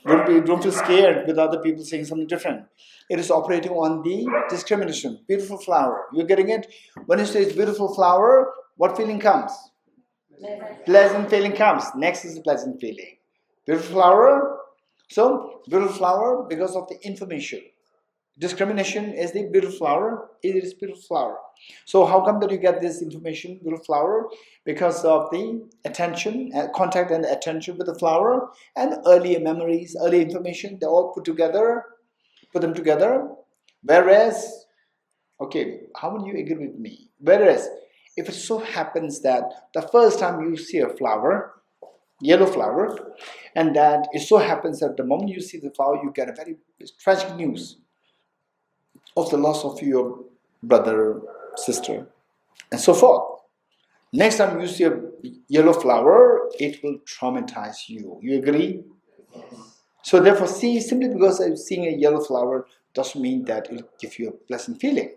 Don't feel scared with other people saying something different. It is operating on the discrimination. Beautiful flower. You're getting it? When you say it's beautiful flower, what feeling comes? Pleasant feeling comes. Next is the pleasant feeling. Beautiful flower. So, beautiful flower because of the information. Discrimination is the beautiful flower. It is beautiful flower. So how come that you get this information, beautiful flower? Because of the attention, contact and attention with the flower, and earlier memories, early information, they all put them together. Whereas, okay, how will you agree with me? Whereas, if it so happens that the first time you see a flower, yellow flower, and that it so happens that the moment you see the flower, you get a very tragic news of the loss of your brother, sister, and so forth. Next time you see a yellow flower, it will traumatize you. You agree? Yes. So therefore, simply because I'm seeing a yellow flower doesn't mean that it will give you a pleasant feeling.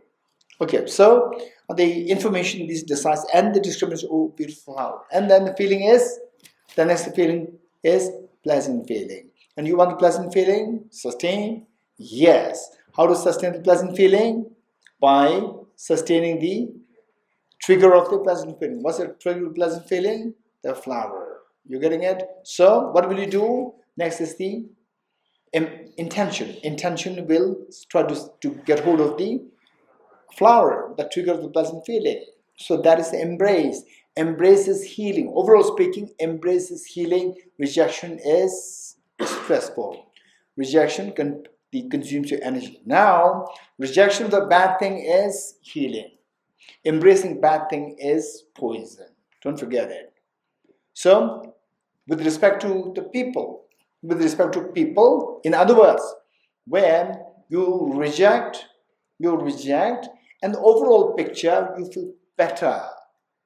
Okay, so the information is decides and the discrimination, oh, beautiful flower. And then the next feeling is pleasant feeling. And you want the pleasant feeling? Sustain? Yes. How to sustain the pleasant feeling? By sustaining the trigger of the pleasant feeling. What's the trigger of the pleasant feeling? The flower. You getting it? So, what will you do? Next is the intention. Intention will try to get hold of the flower, the trigger of the pleasant feeling. So, that is the embrace. Embrace is healing. Overall speaking, embrace is healing. Rejection is stressful. Rejection consumes your energy. Now, rejection of the bad thing is healing. Embracing bad thing is poison. Don't forget it. So, with respect to people, in other words, when you reject you reject, and the overall picture, you feel better.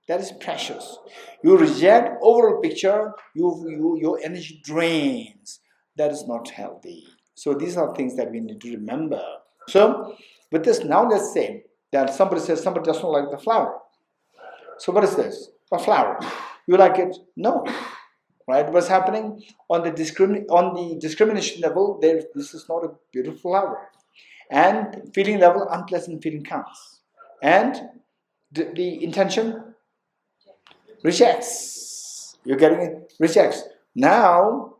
That is precious. You reject overall picture, your energy drains. That is not healthy. So these are things that we need to remember. So with this, now let's say that somebody says somebody doesn't like the flower. So what is this? A flower. You like it? No. Right? What's happening on the discrimination level? This is not a beautiful flower. And feeling level, unpleasant feeling comes. And the intention rejects. You're getting it? Rejects. Now,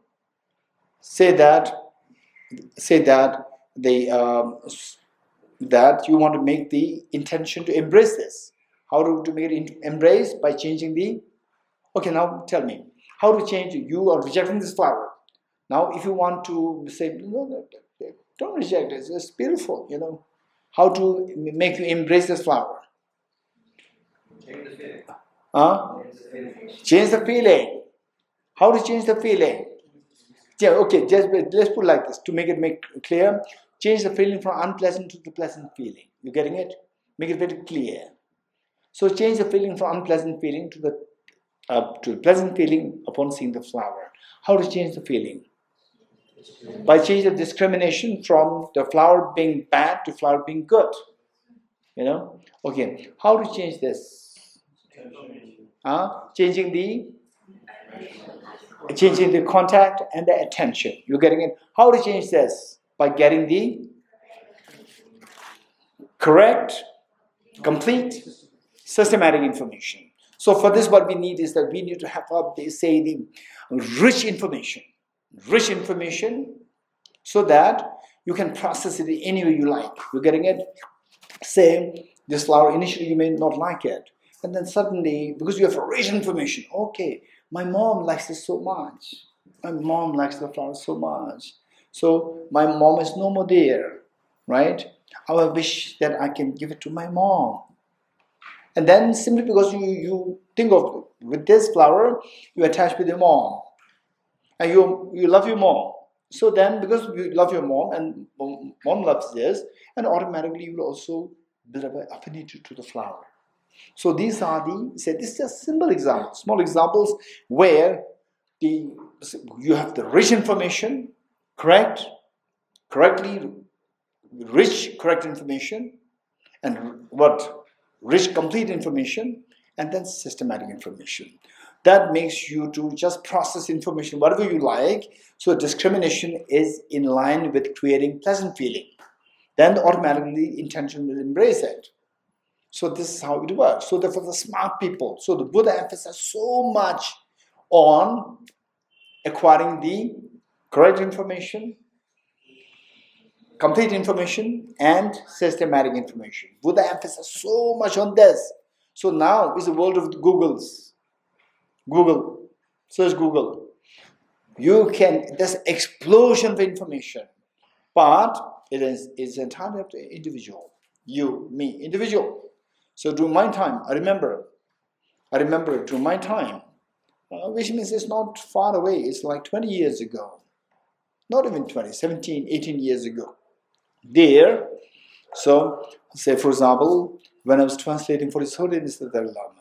say that that you want to make the intention to embrace this. How to make it embrace? By changing the. Okay, now tell me how to change it. You are rejecting this flower. Now, if you want to say no, don't reject it. It's beautiful. How to make you embrace this flower? Change the feeling. Change the feeling. How to change the feeling? Yeah, okay, let's put it like this to make it clear. Change the feeling from unpleasant to the pleasant feeling. You getting it? Make it very clear. So change the feeling from unpleasant feeling to the pleasant feeling upon seeing the flower. How to change the feeling? By changing the discrimination from the flower being bad to flower being good. Okay. How to change this? Changing the contact and the attention. You're getting it? How to change this? By getting the correct, complete, systematic information. So for this, what we need is that we need to have the rich information, so that you can process it any way you like. You're getting it? Say this flower, initially you may not like it, and then suddenly, because you have rich information, okay, my mom likes this so much. My mom likes the flower so much. So my mom is no more there, right? I wish that I can give it to my mom. And then simply because you think of with this flower, you attach with your mom. And you love your mom. So then because you love your mom and mom loves this, and automatically you will also build up an affinity to the flower. So these are this is just simple examples, small examples where you have the rich information, correct information, and rich complete information, and then systematic information. That makes you to just process information whatever you like. So discrimination is in line with creating pleasant feeling. Then automatically intention will embrace it. So this is how it works. So for the smart people, so the Buddha emphasized so much on acquiring the correct information, complete information, and systematic information. Buddha emphasized so much on this. So now is the world of Googles. Google. Search Google. There's explosion of information. But it's entirely up to the individual. You, me, individual. So during my time, I remember during my time, which means it's not far away, it's like 20 years ago. Not even 20, 17, 18 years ago. There, so say for example, when I was translating for His Holiness the Dalai Lama,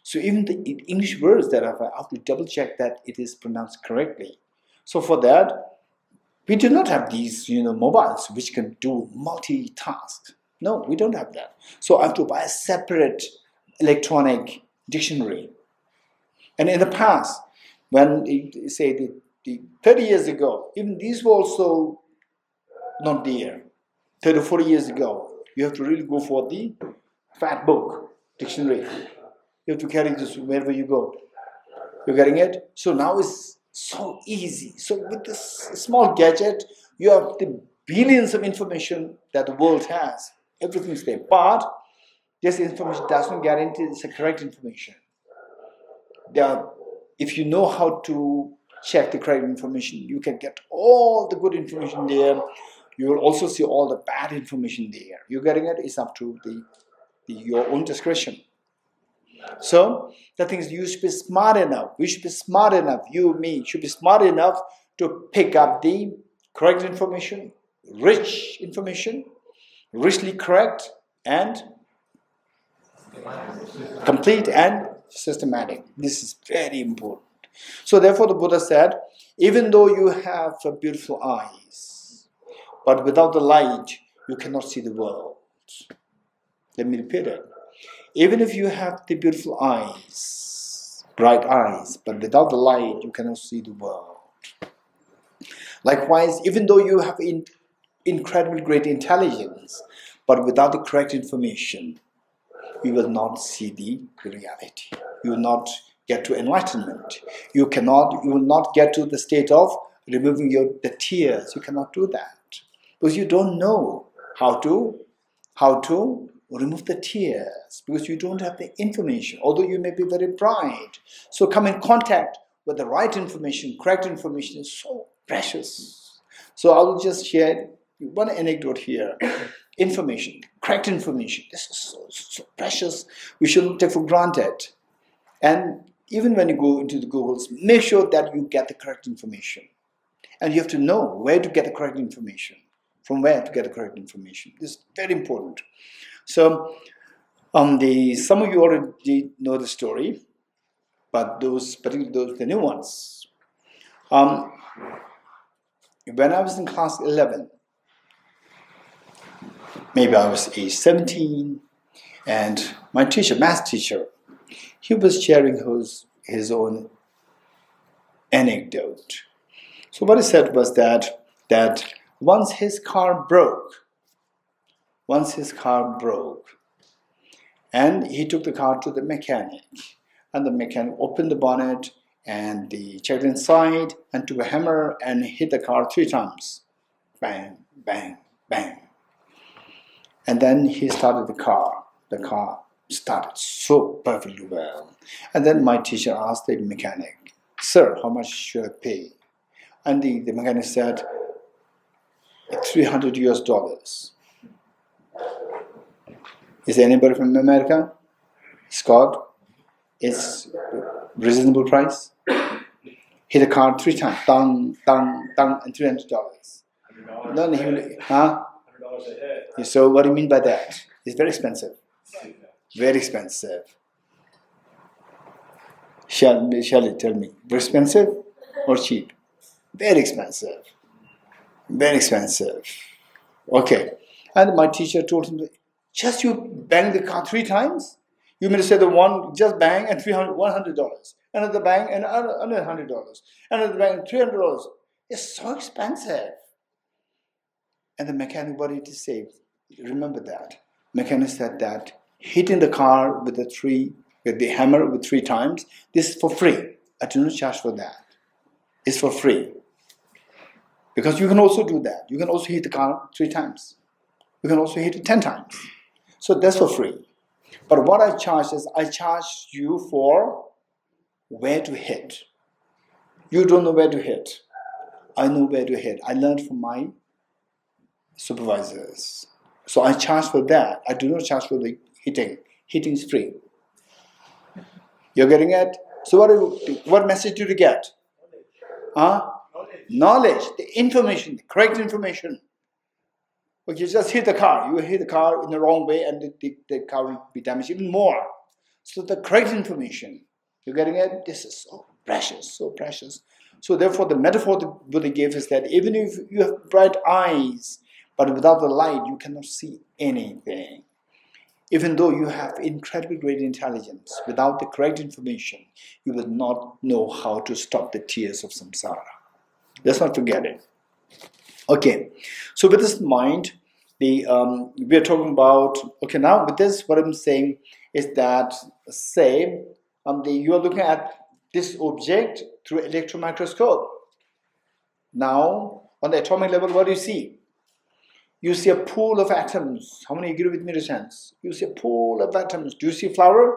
so even the English words that I have to double check that it is pronounced correctly. So for that, we do not have these mobiles which can do multitask. No, we don't have that. So I have to buy a separate electronic dictionary. And in the past, when say the 30 years ago, even these were also not there. 30 or 40 years ago, you have to really go for the fat book dictionary. You have to carry this wherever you go. You're getting it? So now it's so easy. So with this small gadget, you have the billions of information that the world has. Everything's there. But this information doesn't guarantee it's the correct information. If you know how to check the correct information, you can get all the good information there. You will also see all the bad information there. You're getting it? It's up to your own discretion. So the thing is, you should be smart enough. We should be smart enough. You, me, should be smart enough to pick up the correct information, rich information, richly correct and complete and systematic. This is very important. So therefore the Buddha said, even though you have beautiful eyes, but without the light, you cannot see the world. Let me repeat it. Even if you have the beautiful eyes, bright eyes, but without the light, you cannot see the world. Likewise, even though you have incredibly great intelligence, but without the correct information, you will not see the reality. You will not get to enlightenment. You will not get to the state of removing the tears. You cannot do that. Because you don't know how to remove the tears. Because you don't have the information, although you may be very bright. So come in contact with the right information, correct information is so precious. So I will just share one anecdote here. Information, correct information, this is so precious. We shouldn't take for granted. And even when you go into the Googles, make sure that you get the correct information. And you have to know where to get the correct information, from where to get the correct information. This is very important. So, some of you already know the story, but particularly the new ones. When I was in class 11, maybe I was age 17, and my teacher, math teacher, he was sharing his own anecdote. So what he said was that once his car broke, and he took the car to the mechanic, and the mechanic opened the bonnet, and he checked inside, and took a hammer and hit the car 3 times. Bang, bang, bang. And then he started the car. The car started so perfectly well. And then my teacher asked the mechanic, "Sir, how much should I pay?" And the mechanic said, $300. Is there anybody from America? Scott? It's reasonable price? Hit the car 3 times. Dang, dang, dang, and $300. No, he will, huh? So what do you mean by that? It's very expensive. Very expensive. Shall it tell me? Very expensive or cheap? Very expensive. Very expensive. Okay. And my teacher told him, just you bang the car 3 times? You mean to say the one just bang and $100. Another bang and another $100. Another bang and $300. It's so expensive. And the mechanic, what did he say? Remember that. Mechanic said that hitting the car with the hammer with 3 times, this is for free. I do not charge for that. It's for free. Because you can also do that. You can also hit the car 3 times. You can also hit it 10 times. So that's for free. But what I charge is, I charge you for where to hit. You don't know where to hit. I know where to hit. I learned from my supervisors. So I charge for that. I do not charge for the hitting. Hitting is free. You're getting it? So what message did you get? Knowledge, the information, the correct information. But you just hit the car. You hit the car in the wrong way and the car will be damaged even more. So the correct information. You're getting it? This is so precious, so precious. So therefore the metaphor the Buddha gave is that even if you have bright eyes, but without the light, you cannot see anything. Even though you have incredibly great intelligence, without the correct information, you will not know how to stop the tears of samsara. Let's not forget it. Okay, so with this in mind, we are talking about, okay, now with this, what I'm saying is that, say, you are looking at this object through electron microscope. Now, on the atomic level, what do you see? You see a pool of atoms. How many agree with me, Rishans? You see a pool of atoms. Do you see flower?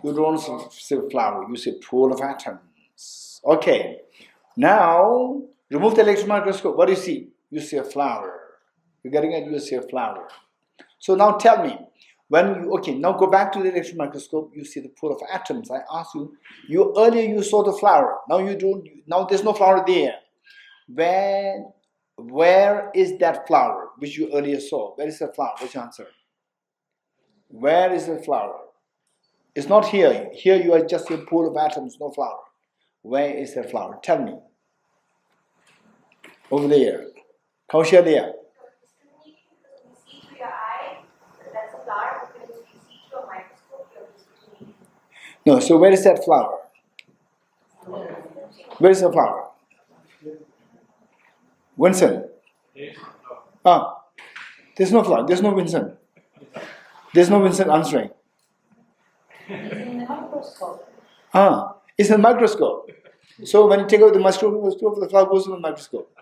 You don't see flower. You see a pool of atoms. Okay. Now, remove the electron microscope. What do you see? You see a flower. You're getting it? You see a flower. So now tell me, now go back to the electron microscope. You see the pool of atoms. I asked you, earlier you saw the flower. Now you don't. Now there's no flower there. Where is that flower which you earlier saw? Where is the flower? Which answer? Where is the flower? It's not here. Here you are just a pool of atoms, no flower. Where is the flower? Tell me. Over there. Kausha there. You see through your eye, that's a flower, because if you see through a microscope, you're just No, so where is that flower? Where is the flower? Vincent. Ah, there's no flower. There's no Vincent. There's no Vincent answering. It's in the microscope. Ah, it's a microscope. So when you take out the microscope, the flower goes in the microscope.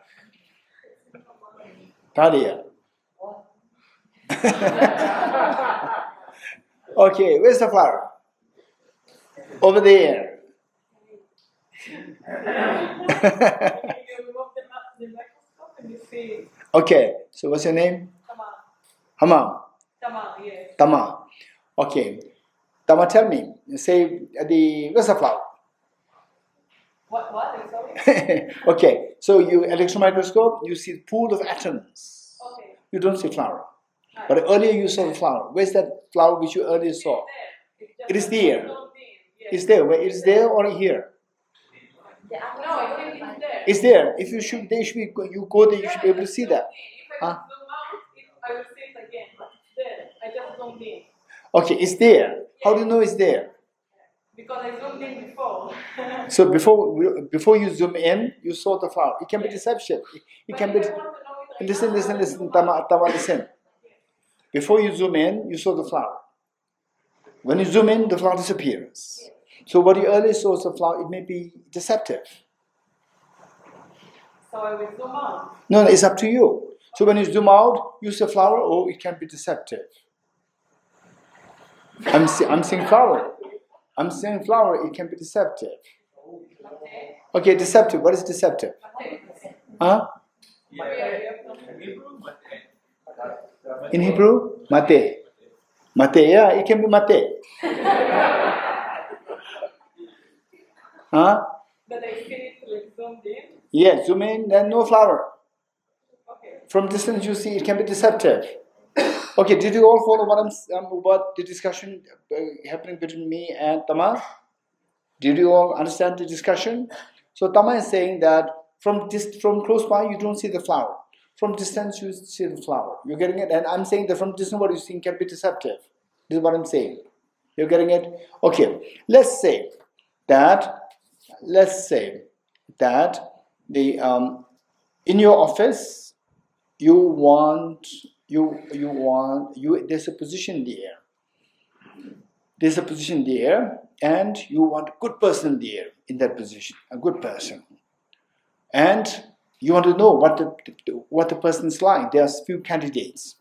Tadia. Okay, where's the flower? Over there. Okay, so what's your name? Hamam. Yes. Tama. Okay. Tama, tell me. Say where's the flower? What? Sorry. Okay, so you electron microscope, you see pool of atoms. Okay. You don't see flower. But earlier you saw the flower. Where's that flower which you earlier saw? It is there. It's there. Where it is there or here? No, it's there. It's there. If you should, they should be. You go there. You should be able to see that. If I zoom out, I will see it again. But it's there. I just zoomed in. Okay, it's there. How do you know it's there? Because I zoomed in before. So before you zoom in, you saw the flower. It can be deception. It can be. Listen. Tama, listen. Before you zoom in, you saw the flower. When you zoom in, the flower disappears. So what you earlier saw as a flower, it may be deceptive. So I will zoom out. No, it's up to you. So when you zoom out, you see a flower, oh, it can be deceptive. I'm saying flower. I'm saying flower, it can be deceptive. Okay, deceptive. What is deceptive? Huh? In Hebrew? Mate. Mate, yeah, it can be mate. Huh? But I see it like zoomed in. Yeah, zoom in, then no flower. Okay. From distance you see it can be deceptive. Okay, did you all follow what the discussion happening between me and Tama? Did you all understand the discussion? So Tama is saying that from close by you don't see the flower. From distance you see the flower. You're getting it? And I'm saying that from distance what you see can be deceptive. This is what I'm saying. You're getting it? Okay, let's say that the in your office there's a position there. There's a position there, and you want a good person there in that position, a good person. And you want to know what the person's like. There's few candidates.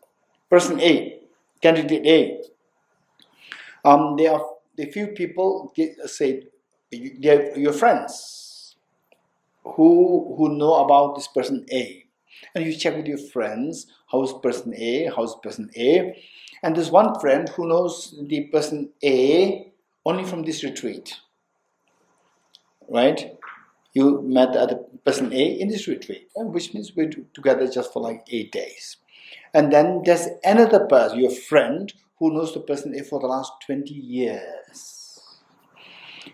Person A, candidate A. There are few people, say, they're your friends who know about this person A. And you check with your friends, how's person A, and there's one friend who knows the person A only from this retreat, right? You met the other person A in this retreat, which means we're together just for like 8 days. And then there's another person, your friend, who knows the person A for the last 20 years.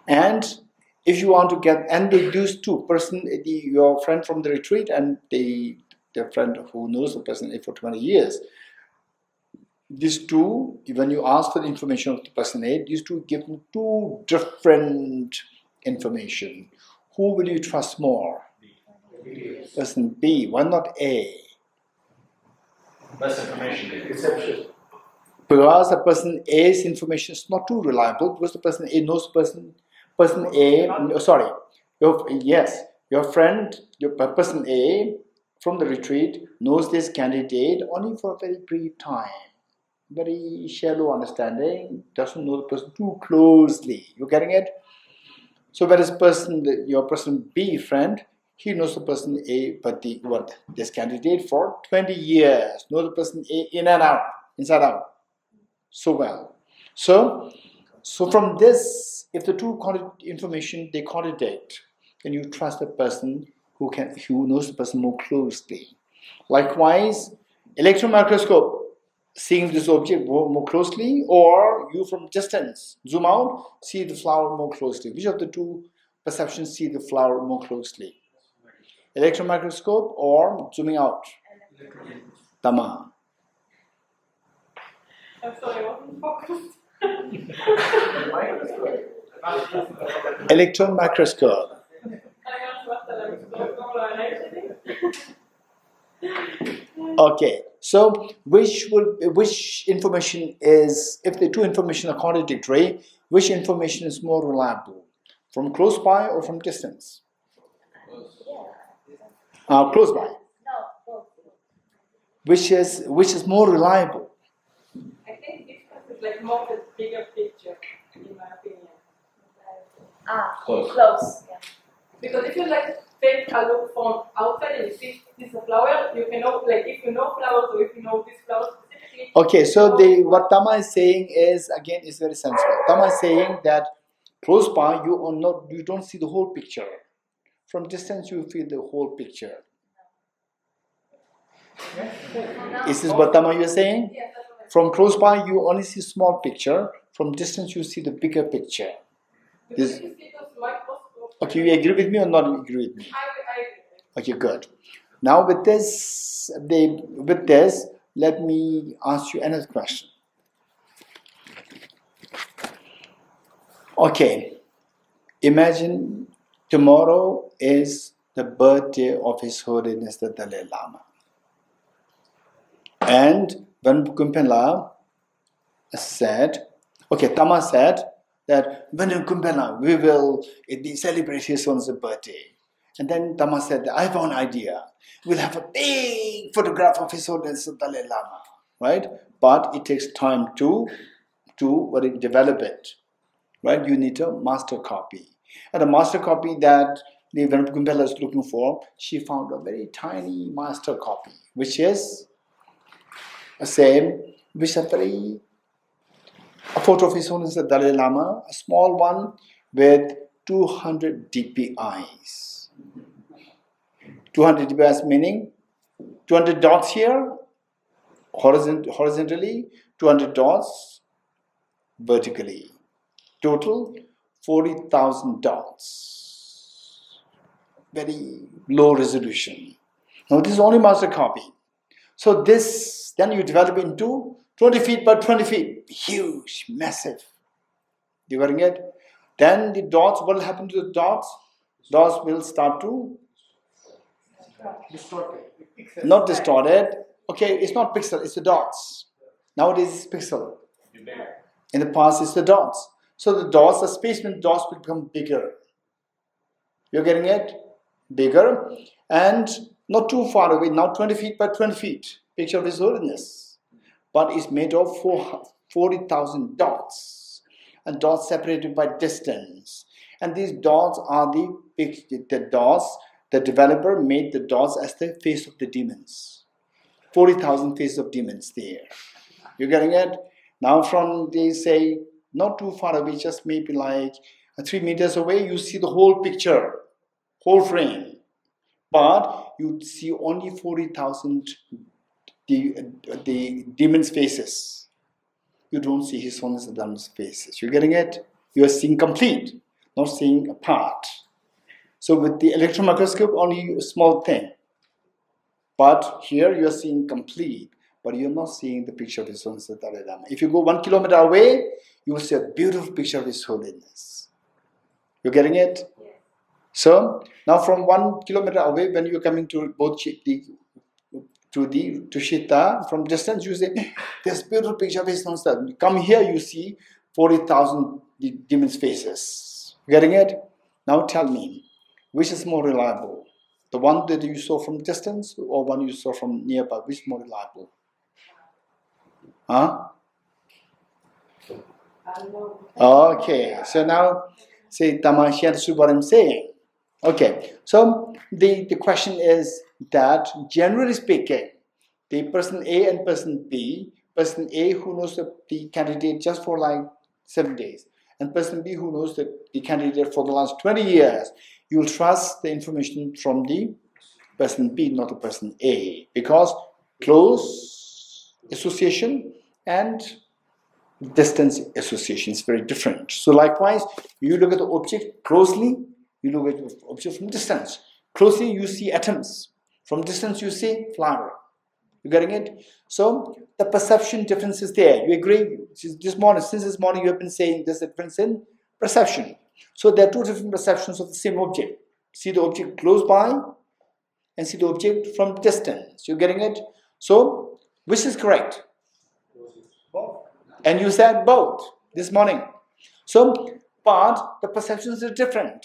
And if you want to get, and those two, your friend from the retreat and the friend who knows the person A for 20 years, these two, when you ask for the information of the person A, these two give two different information. Who will you trust more? Person B. Why not A? Less information. Deception. Because the person A's information is not too reliable, because the person A knows person A. Sorry, your friend, person A from the retreat knows this candidate only for a very brief time. Very shallow understanding, doesn't know the person too closely. You getting it? So whereas your person B friend, he knows the person A, but this candidate for 20 years, know the person A in and out, inside out, so well. So from this, if the two information they contradict, then you trust the person who knows the person more closely. Likewise, electron microscope, seeing this object more closely, or you from distance, zoom out, see the flower more closely. Which of the two perceptions see the flower more closely? Electron microscope or zooming out? Tama. I'm sorry, I wasn't focused. Electron microscope. Okay, so which information is, if the two information are contradictory, which information is more reliable? From close by or from distance? Close by. Which is more reliable? I think distance is like more the bigger picture, in my opinion. Close. Yeah. Because if you like take a look from outside and you see this is a flower, you can know, like if you know flowers or if you know this flower specifically. Okay, so what Tama is saying is, again, is very sensible. Tama is saying that close by you don't see the whole picture. From distance you feel the whole picture. Is this what Tama you are saying? Yes, that's what I From close by you only see small picture. From distance you see the bigger picture. because This- if you see those microscopes. Okay, you agree with me or not agree with me? I Okay, good. Now with this, let me ask you another question. Okay, imagine tomorrow is the birthday of His Holiness the Dalai Lama. And when Kumpela said, okay, Tama said that when Kumpela we will celebrate His Holiness' birthday. And then Tama said, I have an idea. We'll have a big photograph of His Holiness the Dalai Lama, right? But it takes time to develop it, right? You need a master copy. And the master copy that the Venerable Kumpela is looking for, she found a very tiny master copy, which is a photo of His Holiness the Dalai Lama, a small one with 200 DPIs. 200 DPIs meaning 200 dots here, horizontally, 200 dots vertically. Total 40,000 dots. Very low resolution. Now this is only master copy. So this, then you develop into 20 feet by 20 feet. Huge, massive. You getting it? Then the dots, what will happen to the dots? Dots will start to not distorted. Okay, it's not pixel, it's the dots. Nowadays it's pixel. In the past it's the dots. So the dots, the spaceman dots will become bigger. You're getting it? Bigger. And not too far away, now 20 feet by 20 feet. Picture of His Holiness. But it's made of 40,000 dots. And dots separated by distance. And these dots are the dots. The developer made the dots as the face of the demons. 40,000 faces of demons there. You're getting it? Now from, they say, not too far away, just maybe like 3 meters away, you see the whole picture, whole frame. But you see only 40,000 the demons' faces. You don't see His Holiness the Dhamma's faces. You're getting it? You are seeing complete, not seeing a part. So with the electron microscope, only a small thing. But here you are seeing complete, but you're not seeing the picture of His Holiness the Dalai Lama. If you go 1 kilometer away, you will see a beautiful picture of His Holiness. You're getting it? Yes. So now from 1 kilometer away, when you're coming to the Tushita, from distance you say, there's a beautiful picture of His Holiness. Come here, you see 40,000 demons' faces. Getting it? Now tell me, which is more reliable? The one that you saw from distance or one you saw from nearby? Which is more reliable? Huh? Okay, so now say Tamashi understood what I'm saying. Okay, so the question is that generally speaking, the person A and person B, person A who knows the candidate just for like 7 days, and person B who knows the candidate for the last 20 years, you will trust the information from the person B, not the person A, because close association and distance association is very different. So likewise, you look at the object closely, you look at the object from distance. Closely you see atoms, from distance you see flower. You getting it? So the perception difference is there. You agree? Since this morning you have been saying there's a difference in perception. So there are two different perceptions of the same object. See the object close by and see the object from distance. You getting it? So which is correct? And you said both this morning. So, but the perceptions are different.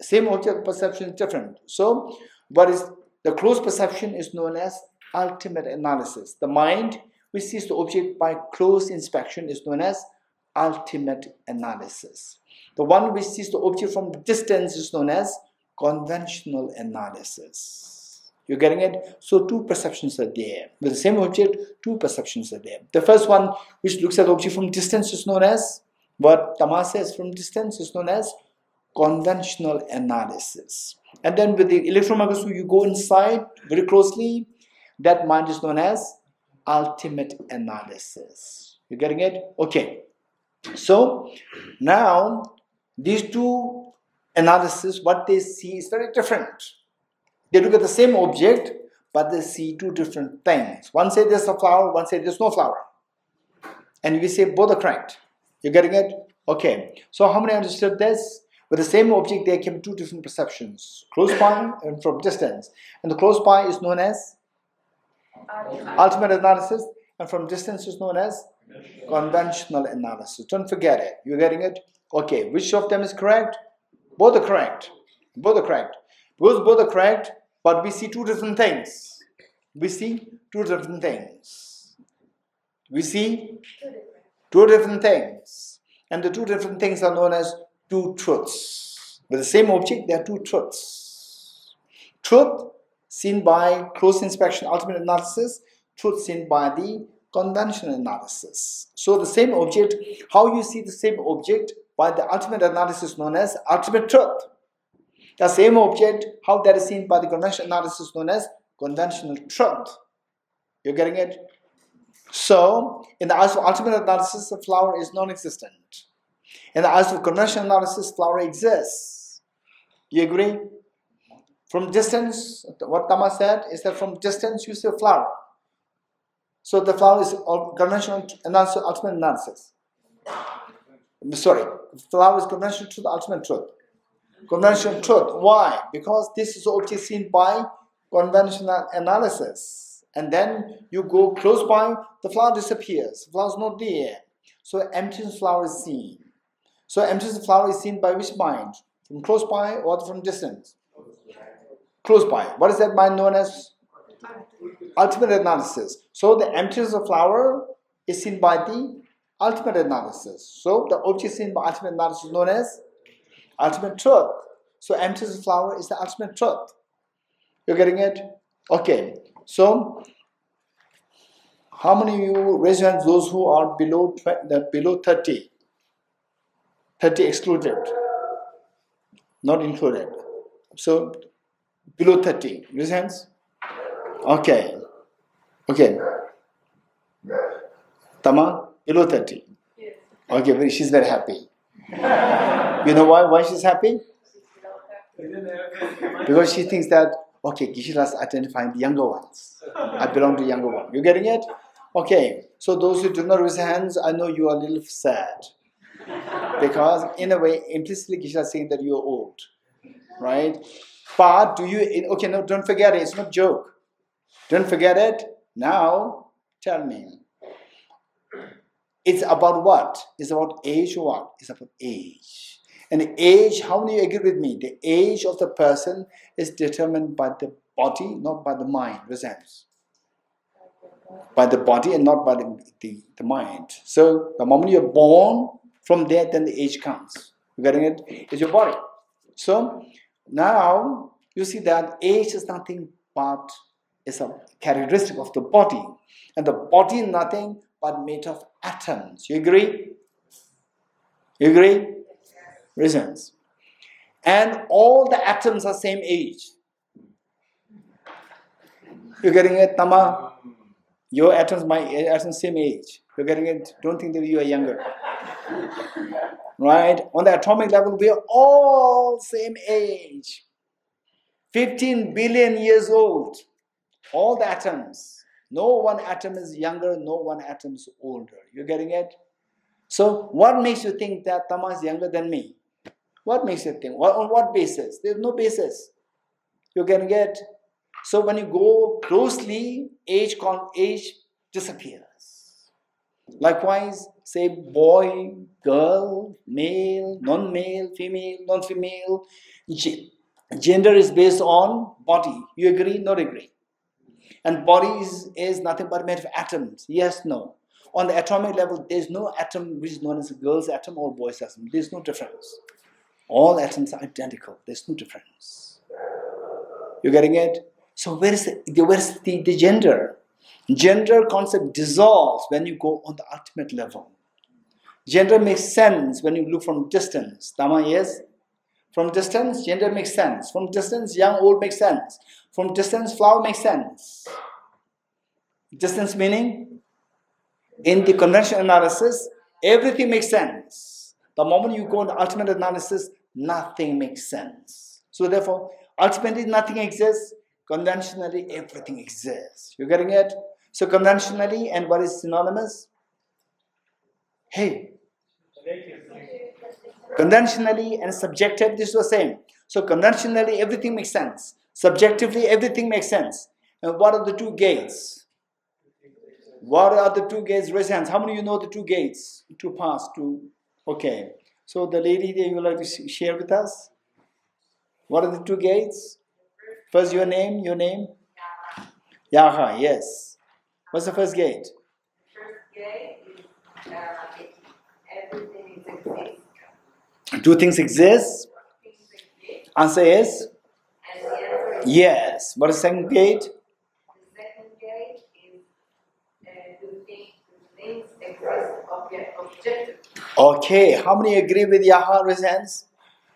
Same object perception is different. So, what is the close perception is known as ultimate analysis. The mind which sees the object by close inspection is known as ultimate analysis. The one which sees the object from distance is known as conventional analysis. You're getting it? So two perceptions are there. With the same object, two perceptions are there. The first one, which looks at the object from distance, is known as, what Tama says from distance, is known as conventional analysis. And then with the electron microscope, you go inside very closely, that mind is known as ultimate analysis. You're getting it? Okay. So now these two analysis, what they see is very different. They look at the same object, but they see two different things. One says there's a flower, one says there's no flower. And we say both are correct. You're getting it? Okay. So how many understood this? With the same object, there came two different perceptions. Close by and from distance. And the close by is known as ultimate analysis, and from distance is known as conventional analysis. Don't forget it. You're getting it? Okay. Which of them is correct? Both are correct. Both are correct. Both are correct, but we see two different things. We see two different things. We see two different things. And the two different things are known as two truths. With the same object, there are two truths. Truth seen by close inspection, ultimate analysis. Truth seen by the conventional analysis. So the same object, how you see the same object by the ultimate analysis known as ultimate truth. The same object, how that is seen by the conventional analysis known as conventional truth. You're getting it? So, in the eyes of ultimate analysis, the flower is non-existent. In the eyes of conventional analysis, flower exists. You agree? From distance, what Tama said is that from distance you see a flower. So the flower is conventional analysis, ultimate analysis. Sorry, flower is conventional truth, ultimate truth. Conventional truth. Why? Because this is object seen by conventional analysis. And then you go close by, the flower disappears. The flower is not there. So emptiness flower is seen. So emptiness flower is seen by which mind? From close by or from distance? Close by. What is that mind known as? Ultimate analysis. So the emptiness of flower is seen by the ultimate analysis. So the object seen by ultimate analysis is known as ultimate truth. So emptiness of flower is the ultimate truth. You're getting it? Okay. So how many of you raise your hands, those who are below 30? 30 excluded. Not included. So below 30. Raise hands. Okay. Okay. Tama, below 30. Yes. Okay, she's very happy. You know why? Why she's happy? Because she thinks that, okay, Geshe-la's identifying the younger ones. I belong to the younger one. You getting it? Okay. So those who do not raise hands, I know you are a little sad. Because in a way, implicitly Geshe-la is saying that you are old. Right? But do you, okay, no, don't forget it. It's not a joke. Don't forget it. Now, tell me. It's about what? It's about age or what? It's about age. And age, how many agree with me? The age of the person is determined by the body, not by the mind. Results. By the body and not by the mind. So the moment you're born, from there then the age comes. You getting it? It's your body. So now you see that age is nothing but is a characteristic of the body. And the body is nothing but made of atoms. You agree? You agree? Reasons. And all the atoms are same age. You're getting it, Tama? Your atoms, my atoms, same age. You're getting it? Don't think that you are younger. Right? On the atomic level, we are all same age. 15 billion years old. All the atoms. No one atom is younger, no one atom is older. You're getting it? So, what makes you think that Tama is younger than me? What makes you think? On what basis? There's no basis. You're getting it? So, when you go closely, age disappears. Likewise, say boy, girl, male, non-male, female, non-female. Gender is based on body. You agree? Not agree? And body is nothing but made of atoms. Yes, no. On the atomic level, there's no atom which is known as a girl's atom or boy's atom. There's no difference. All atoms are identical. There's no difference. You getting it? So where's the gender? Gender concept dissolves when you go on the ultimate level. Gender makes sense when you look from distance. Tama, yes? From distance, gender makes sense. From distance, young, old makes sense. From distance, flower makes sense. Distance meaning, in the conventional analysis, everything makes sense. The moment you go into ultimate analysis, nothing makes sense. So therefore, ultimately nothing exists. Conventionally, everything exists. You getting it? So conventionally, and what is synonymous? Hey. Conventionally and subjective, this is the same. So conventionally, everything makes sense. Subjectively, everything makes sense. And what are the two gates? What are the two gates? Raise hands. How many of you know the two gates to pass to? Okay. So the lady there, you would like to share with us? What are the two gates? First, your name. Yaha, yes. What's the first gate? First gate is everything exists. Do things exist? Answer is? And the answer is yes. What is the second gate? the second gate is do things exist objectively. Okay. How many agree with Yaha? Raise hands.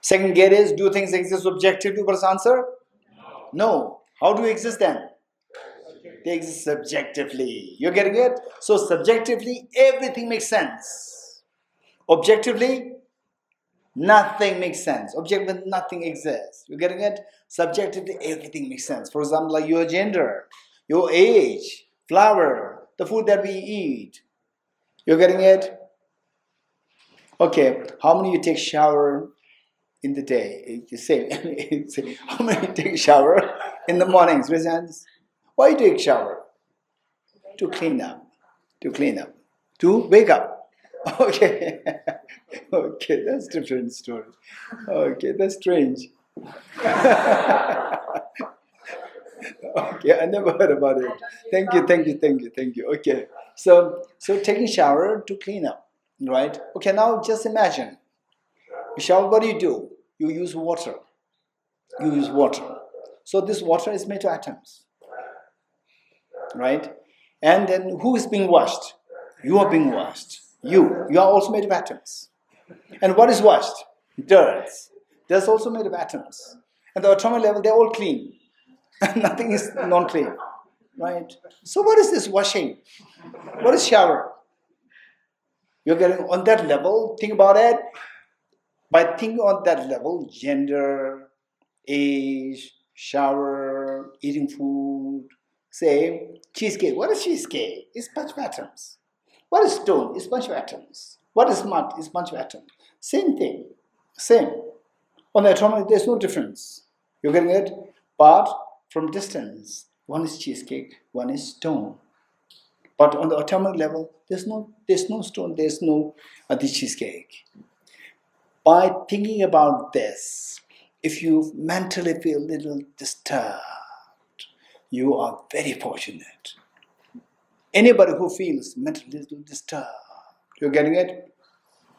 Second gate is, do things exist objectively? What's the answer? No. How do we exist then? They exist subjectively. You're getting it? So subjectively, everything makes sense. Objectively, nothing makes sense. Objectively, nothing exists. You're getting it? Subjectively, everything makes sense. For example, like your gender, your age, flower, the food that we eat. You're getting it? Okay. How many of you take shower in the day? You say, how many take shower in the mornings? Raise hands. Why you take shower? To clean up. To wake up. Okay. Okay, that's a different story. Okay, that's strange. Okay, I never heard about it. Thank you. Okay. So taking shower to clean up, right? Okay, now just imagine. Shower, what do? You use water. So this water is made of atoms. Right? And then who is being washed? You are being washed. You are also made of atoms. And what is washed? Dirt. That's also made of atoms. At the atomic level, they're all clean. Nothing is non-clean. Right? So what is this washing? What is shower? You're getting on that level, think about it. By thinking on that level, gender, age, shower, eating food. Say, cheesecake. What is cheesecake? It's a bunch of atoms. What is stone? It's a bunch of atoms. What is mud? It's a bunch of atoms. Same thing. Same. On the atomic, there's no difference. You're getting it? But from distance, one is cheesecake, one is stone. But on the atomic level, there's no stone, there's no the cheesecake. By thinking about this, if you mentally feel a little disturbed, you are very fortunate. Anybody who feels mentally a little disturbed, you're getting it?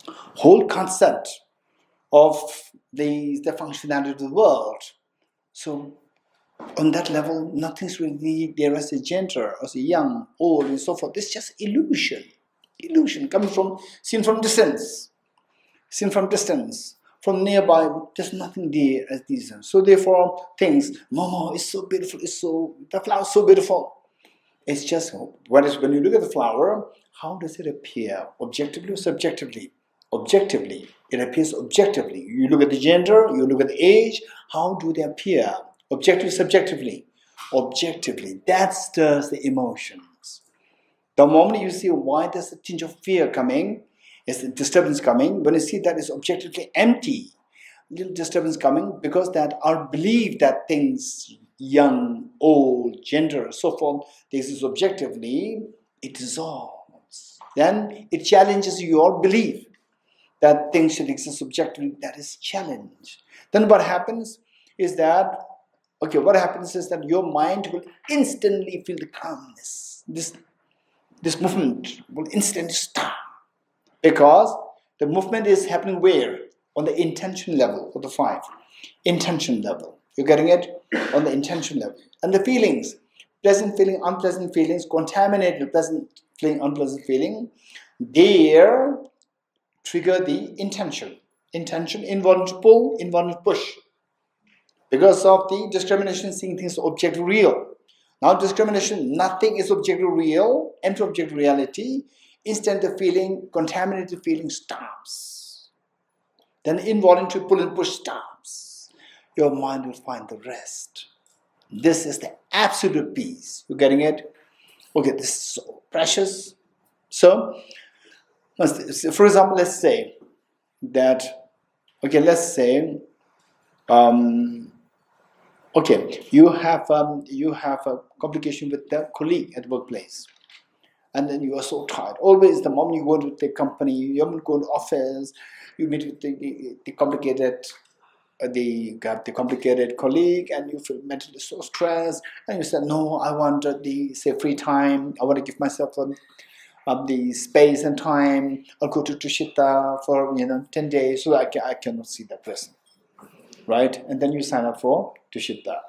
Whole concept of the functionality of the world. So on that level, nothing's really there as a gender, as a young, old, and so forth. It's just illusion. Illusion coming from, seen from distance. from nearby, there's nothing there as these. So therefore, things, Momo is so beautiful, the flower is so beautiful. It's just, when you look at the flower, how does it appear? Objectively or subjectively? Objectively. It appears objectively. You look at the gender, you look at the age, how do they appear? Objectively, subjectively? Objectively. That stirs the emotions. The moment you see why there's a tinge of fear coming, is a disturbance coming, when you see that it's objectively empty, little disturbance coming, because that our belief that things, young, old, gender, so forth, this is objectively, it dissolves. Then it challenges your belief that things should exist objectively. That is challenged. Then what happens is that, your mind will instantly feel the calmness. This movement will instantly stop. Because the movement is happening where? On the intention level of the 5. Intention level. You're getting it? On the intention level. And the feelings, pleasant feeling, unpleasant feelings, contaminated pleasant feeling, unpleasant feeling, they trigger the intention. Intention, involuntary pull, involuntary push. Because of the discrimination, seeing things objectively real. Now discrimination, nothing is objectively real, enter objective reality, instant the feeling, contaminated feeling stops. Then involuntary pull and push stops. Your mind will find the rest. This is the absolute peace. You getting it? Okay, this is so precious. So, for example, let's say that, you have a complication with the colleague at workplace. And then you are so tired. Always the moment you go to the company, you go to office, you meet with the complicated colleague, and you feel mentally so stressed, and you say, no, I want free time. I want to give myself the space and time. I'll go to Tushita for 10 days, so I cannot see that person, right? And then you sign up for Tushita,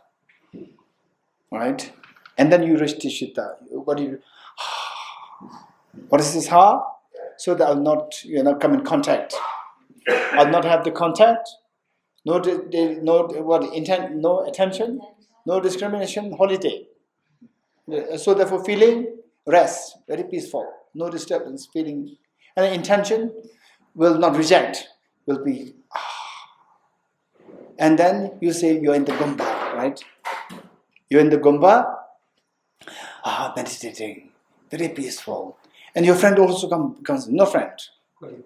right? And then you reach Tushita. What do you do? What is this heart? So that I'll not, come in contact. I'll not have the contact. No attention, no discrimination, holiday. So therefore, feeling rest, very peaceful, no disturbance, feeling, and the intention will not reject, will be. And then you say you're in the Gomba, right? You're in the Gomba, meditating, very peaceful. And your friend also comes, no friend,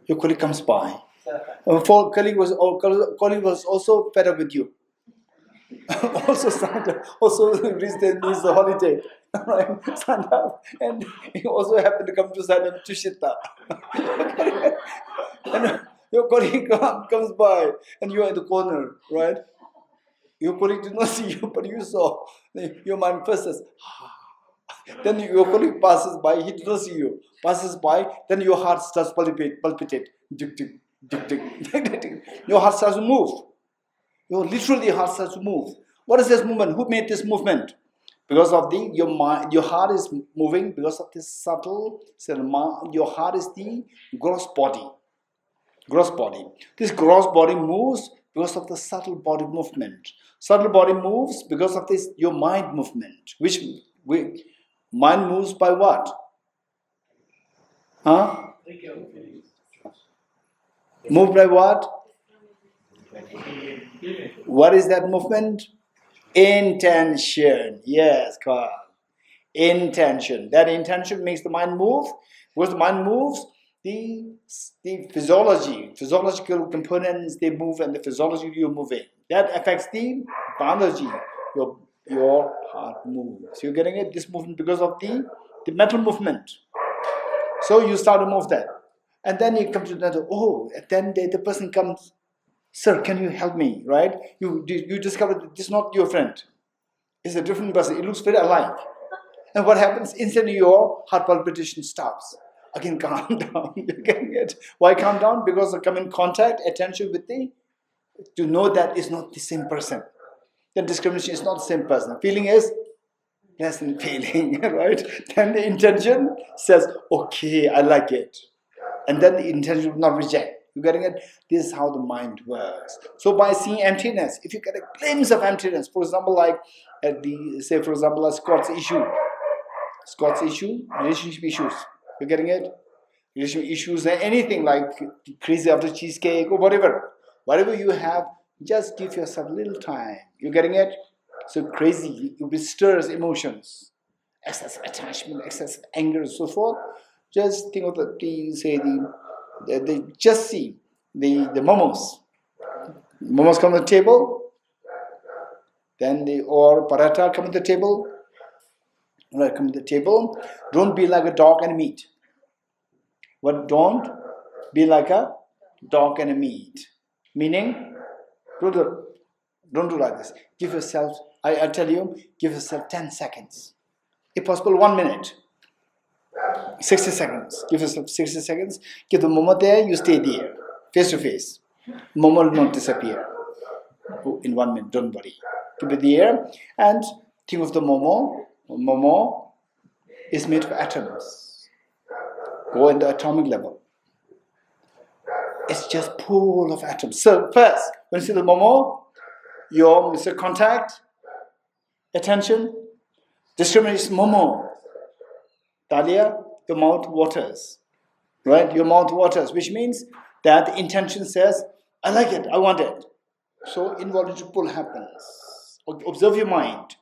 your colleague comes by. Colleague was also fed up with you. also reached the holiday, right? Signed up, and he also happened to come to sign up Tushita. And your colleague comes by, and you are in the corner, right? Your colleague did not see you, but you saw. Your mind first says, then your colleague passes by, he did not see you. Passes by, then your heart starts palpitate. Dick, dick, dick, dick. Your heart starts to move. Your heart starts to move. What is this movement? Who made this movement? Because of your mind, your heart is moving because of this subtle. Your heart is the gross body. This gross body moves because of the subtle body movement. Subtle body moves because of this your mind movement. Mind moves by what? Moved by what? What is that movement? Intention. Yes, Carl. Intention. That intention makes the mind move. Because the mind moves, the physiological components, they move, and the physiology you're moving. That affects the biology. Your heart moves. You're getting it? This movement because of the mental movement. So you start to move that. And then you come to another, then the person comes, sir, can you help me, right? You discover that this is not your friend. It's a different person. It looks very alike. And what happens? Instantly your heart palpitation stops. Again, calm down. You're getting it? Why calm down? Because I come in contact, attention with to know that it's not the same person. Then discrimination is not the same person. Feeling is less than feeling, right? Then the intention says, okay, I like it. And then the intention will not reject. You getting it? This is how the mind works. So by seeing emptiness, if you get a glimpse of emptiness, for example, like at the say for example a Scott's issue, relationship issues. You getting it? Relationship issues, anything like crazy after cheesecake or whatever you have, just give yourself a little time. You getting it? So crazy, it stirs emotions, excessive attachment, excessive anger, and so forth. Just think of just see the momos. Momos come on the table, then or paratha come on the table. Right, come to the table. Don't be like a dog and a meat. What? Don't be like a dog and a meat. Meaning, don't do like this. Give yourself, I tell you, give yourself 10 seconds. If possible, 1 minute. 60 seconds. Give yourself 60 seconds. Give the momo there, you stay there. Face to face. Momo will not disappear. In 1 minute, don't worry. Keep it there and think of the momo. Momo is made of atoms. Go in the atomic level. It's just pool of atoms. So first, when you see the momo, your Mr. Contact, attention, discrimination momo. Talia, your mouth waters. Right? Your mouth waters, which means that the intention says, I like it, I want it. So involuntary pull happens. Observe your mind.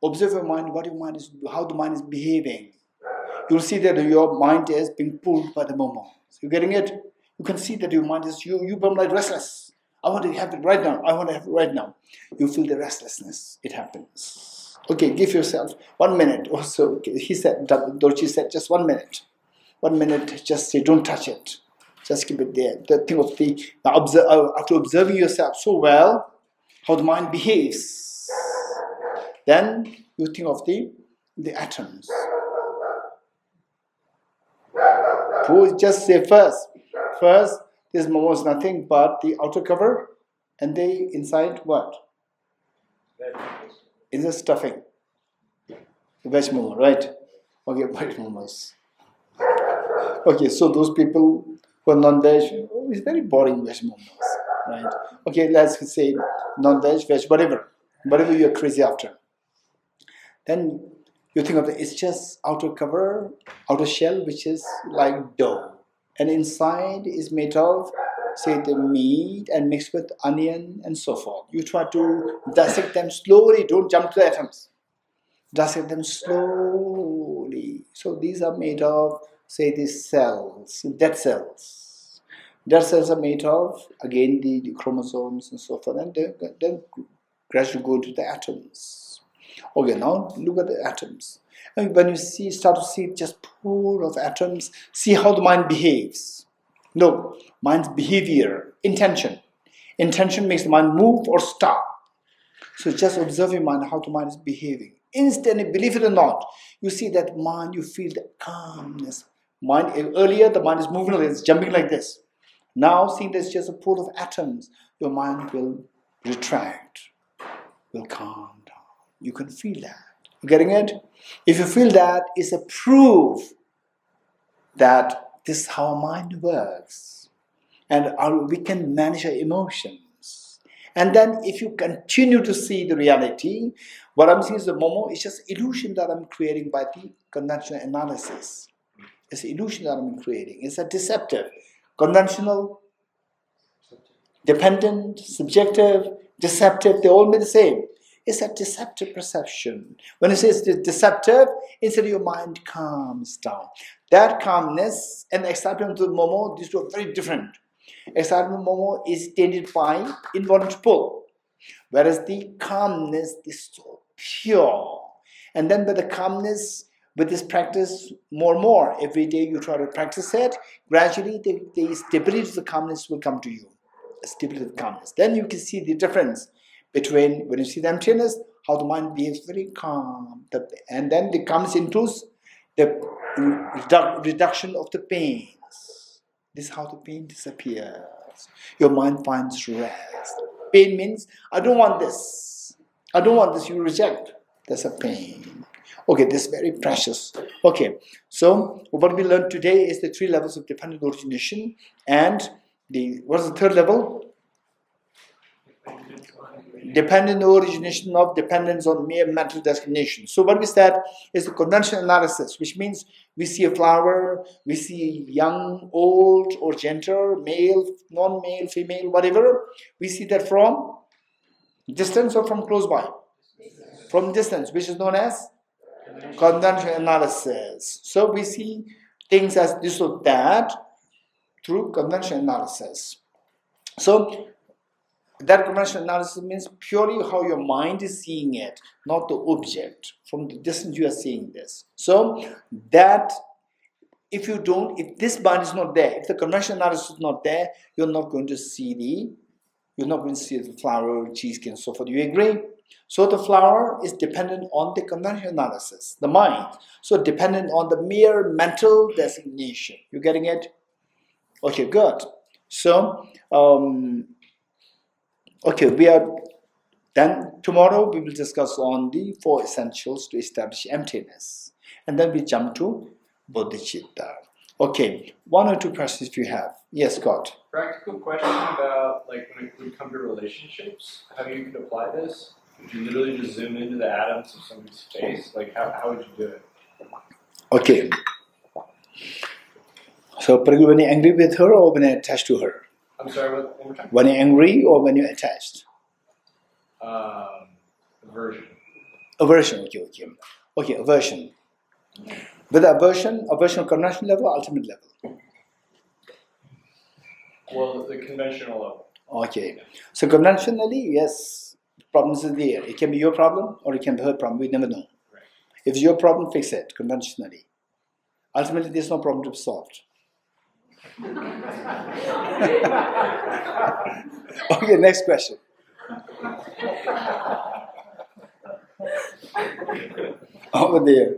Observe your mind, what your mind is, how the mind is behaving. You'll see that your mind is being pulled by the momo. So you're getting it? You can see that your mind is, you become like restless. I want to have it right now. I want to have it right now. You feel the restlessness. It happens. Okay, give yourself 1 minute or so. Okay. He said, Dorji said, just 1 minute. 1 minute, just say, don't touch it. Just keep it there. The thing of after observing yourself so well, how the mind behaves. Then you think of the atoms. Just say first, this momo is nothing but the outer cover, and the inside what? Is the stuffing. Veg momo, right? Okay, veg momos. Okay, so those people who are non-veg, it's very boring veg momos, right? Okay, let's say non-veg, veg, whatever you're crazy after. Then you think of it's just outer cover, outer shell, which is like dough. And inside is made of, say, the meat and mixed with onion and so forth. You try to dissect them slowly, don't jump to the atoms. Dissect them slowly. So these are made of, say, these cells, dead cells. Dead cells are made of, again, the chromosomes and so forth. And then gradually go to the atoms. Okay, now look at the atoms. And when you start to see just pool of atoms, see how the mind behaves. Look, mind's behavior, intention. Intention makes the mind move or stop. So just observe your mind, how the mind is behaving. Instantly, believe it or not, you see that mind, you feel the calmness. Earlier, the mind is moving like this, jumping like this. Now, seeing there's just a pool of atoms, your mind will retract, will calm down. You can feel that. You getting it? If you feel that, it's a proof that this is how mind works. And we can manage our emotions. And then if you continue to see the reality, what I'm seeing is the momo is just illusion that I'm creating by the conventional analysis. It's an illusion that I'm creating. It's a deceptive, conventional, dependent, subjective, deceptive, they all mean the same. It's a deceptive perception. When it says deceptive, instead your mind calms down. That calmness and excitement of the momo, these two are very different. Excitement momo is tainted by involuntary pull, whereas the calmness is so pure. And then by the calmness, with this practice more and more, every day you try to practice it, gradually the stability of the calmness will come to you. Stability of calmness. Then you can see the difference between when you see the emptiness, how the mind behaves very calm, and then the calmness includes the reduction of the pains. This is how the pain disappears. Your mind finds rest. Pain means, I don't want this. I don't want this, you reject. That's a pain. Okay, this is very precious. Okay, so what we learned today is the 3 levels of dependent origination and What is the third level? Dependent origination of dependence on mere mental designation. So what we said is the conventional analysis, which means we see a flower, we see young, old, or gender, male, non-male, female, whatever. We see that from distance or from close by? From distance, which is known as conventional analysis. So we see things as this or that through conventional analysis. So that conventional analysis means purely how your mind is seeing it, not the object. From the distance you are seeing this. So that if this mind is not there, if the conventional analysis is not there, you're not going to see the flower, cheesecake, and so forth. Do you agree? So the flower is dependent on the conventional analysis, the mind. So dependent on the mere mental designation. You getting it? Okay, good. So okay, then tomorrow we will discuss on the 4 essentials to establish emptiness. And then we jump to Bodhichitta. Okay, 1 or 2 questions if you have. Yes, Scott. Practical question about like when it would come to relationships, how you could apply this? Would you literally just zoom into the atoms of somebody's face? Like how would you do it? Okay. So when you're angry with her or when you're attached to her? I'm sorry, one more time? When you're angry or when you're attached? Aversion. Aversion, okay. Okay, aversion. With aversion conventional level or ultimate level? Well, the conventional level. Okay. So conventionally, yes, problems are there. It can be your problem or it can be her problem. We never know. Right. If it's your problem, fix it conventionally. Ultimately, there's no problem to be solved. Okay, next question. Over there.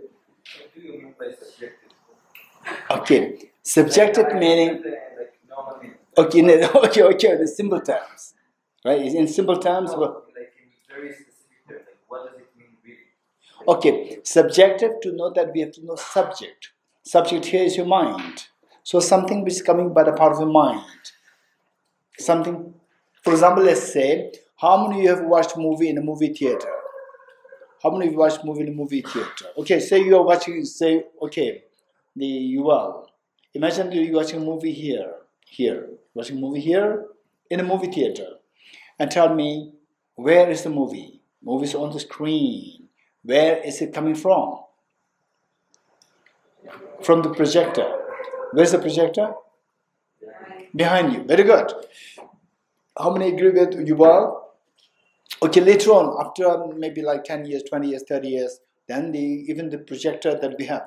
Okay, subjective meaning. Okay, okay, the simple terms, right? In simple terms, Very specific terms, like what does it mean really? okay, subjective to know that we have to know subject. Subject here is your mind. So something which is coming by the part of your mind. Something, for example, let's say, how many of you have watched a movie in a movie theater? How many of you watched a movie in a movie theater? Okay, say you are watching, imagine you're watching a movie here, watching a movie here, in a movie theater. And tell me, where is the movie? Movie is on the screen. Where is it coming from? From the projector. Where's the projector? Behind you. Very good. How many agree with Yuval? Okay, later on, after maybe like 10 years, 20 years, 30 years, then even the projector that we have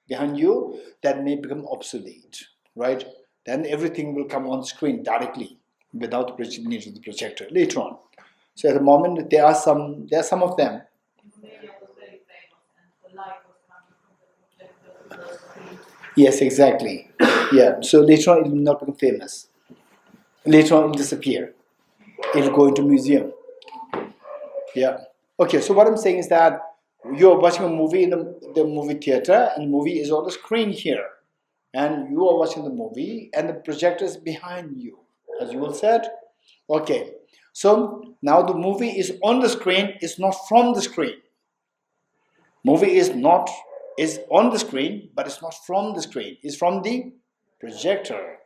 behind you, that may become obsolete, right? Then everything will come on screen directly without the need of the projector later on. So at the moment, there are some of them. Yes, exactly. Yeah, so later on it will not become famous. Later on it will disappear. It will go into museum. Yeah. Okay, so what I'm saying is that you're watching a movie in the movie theater and the movie is on the screen here. And you are watching the movie and the projector is behind you, as you will said. Okay, so now the movie is on the screen, it's not from the screen. Movie is on the screen, but it's not from the screen. It's from the projector.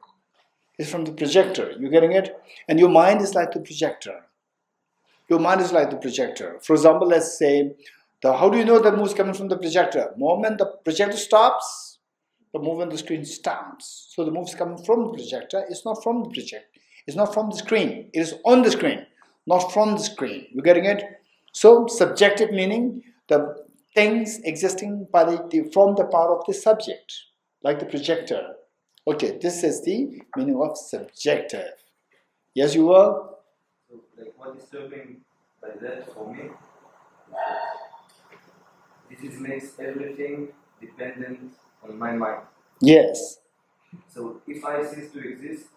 It's from the projector. You getting it? And your mind is like the projector. Your mind is like the projector. For example, let's say, how do you know the movie is coming from the projector? The moment the projector stops, the movement of the screen starts. So the movie is coming from the projector. It's not from the projector. It's not from the screen. It is on the screen, not from the screen. You getting it? So subjective meaning the things existing from the part of the subject, like the projector. Okay, this is the meaning of subjective. Yes, you are? So, like, what is serving by that for me? This makes everything dependent on my mind. Yes. So, if I cease to exist,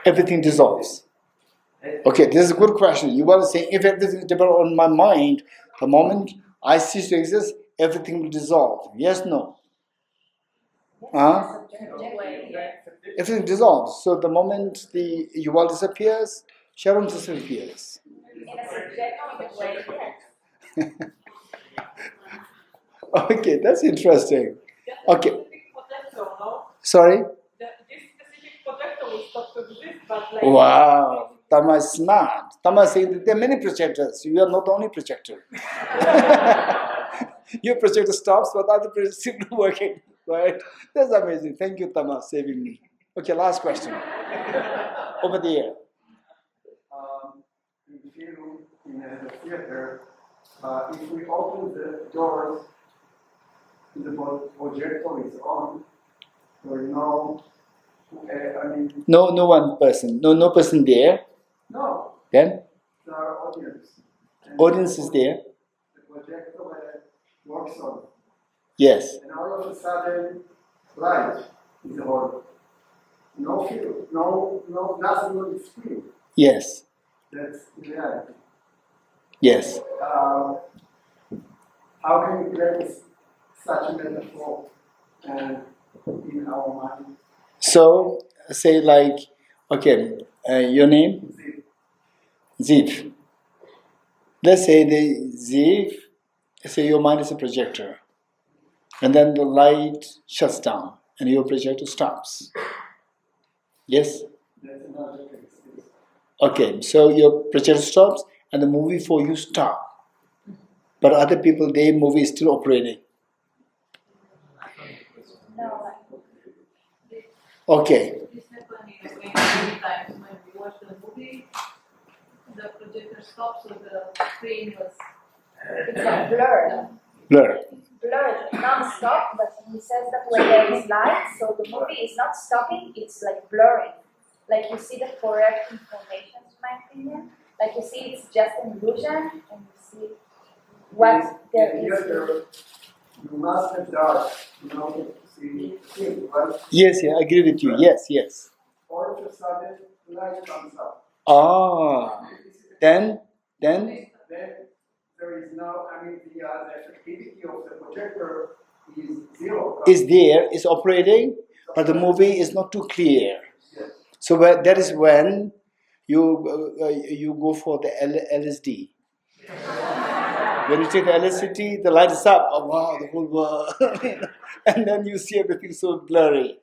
everything dissolves. Okay, this is a good question. You want to say, if everything is dependent on my mind, the moment I cease to exist, everything will dissolve. Yes, no? Subjective way, yeah. Everything dissolves. So the moment the you-all disappears, Sharon disappears. In a subjective way, yes. Okay, that's interesting. Okay. Specific projector, no? Sorry? This specific projector will stop to exist, but like. Wow. Tama is smart. Tama is saying that there are many projectors. You are not the only projector. Your projector stops, but other projectors still working. Right? That's amazing. Thank you, Tama, saving me. Okay, last question. Over there. In film, in the theater, if we open the doors, the projector is on, so No one person. No person there. no, Then there are audience. And audience is there. The projector works on. Yes. And all of a sudden, light is on. No film, nothing on the screen. Yes. That's reality. Yes. How can we place such a metaphor in our mind? So say like, okay, your name? Ziv. Let's say the Ziv, say your mind is a projector. And then the light shuts down and your projector stops. Yes? That's another case. Okay, so your projector stops and the movie for you stops. But other people, their movie is still operating. No, Okay. This happened in a way many times when we watched the movie. The projector stops, so the screen was. it's like blurred. Blur. Blurred, non-stop, but he says that when there is light, so the movie is not stopping, it's like blurring. Like you see the correct information, in my opinion. Like you see it's just an illusion, and you see what there is. You must have dark in order to see the thing, right? Yes, I agree with you. Yes. All of a sudden, light comes up. Ah. Then? Then there is no, the effectivity of the projector is zero. Is there, is operating, but the movie is not too clear. Yes. So that is when you go for the LSD. When you take the LSD, the light is up. Oh wow, the whole world. And then you see everything so blurry.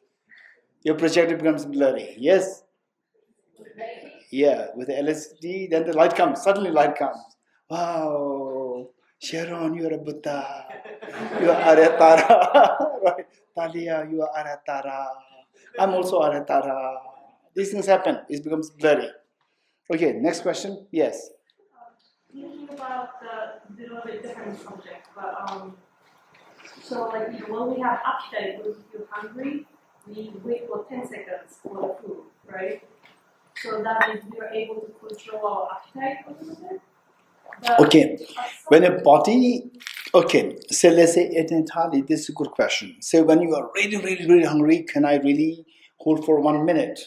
Your projector becomes blurry. Yes? Yeah, with the LSD, then the light comes. Suddenly light comes. Wow, Sharon, you are a Buddha. You are Aryatara. Right? Talia, you are Aryatara. I'm also Aryatara. These things happen. It becomes blurry. Okay, next question. Yes. Thinking about a little bit different subject, but so like when we have appetite, when we feel hungry, we wait for 10 seconds for the food, right? So that means we are able to control our appetite a little bit. But Okay, when a body, okay, so let's say entirely, this is a good question. So when you are really hungry, can I really hold for 1 minute?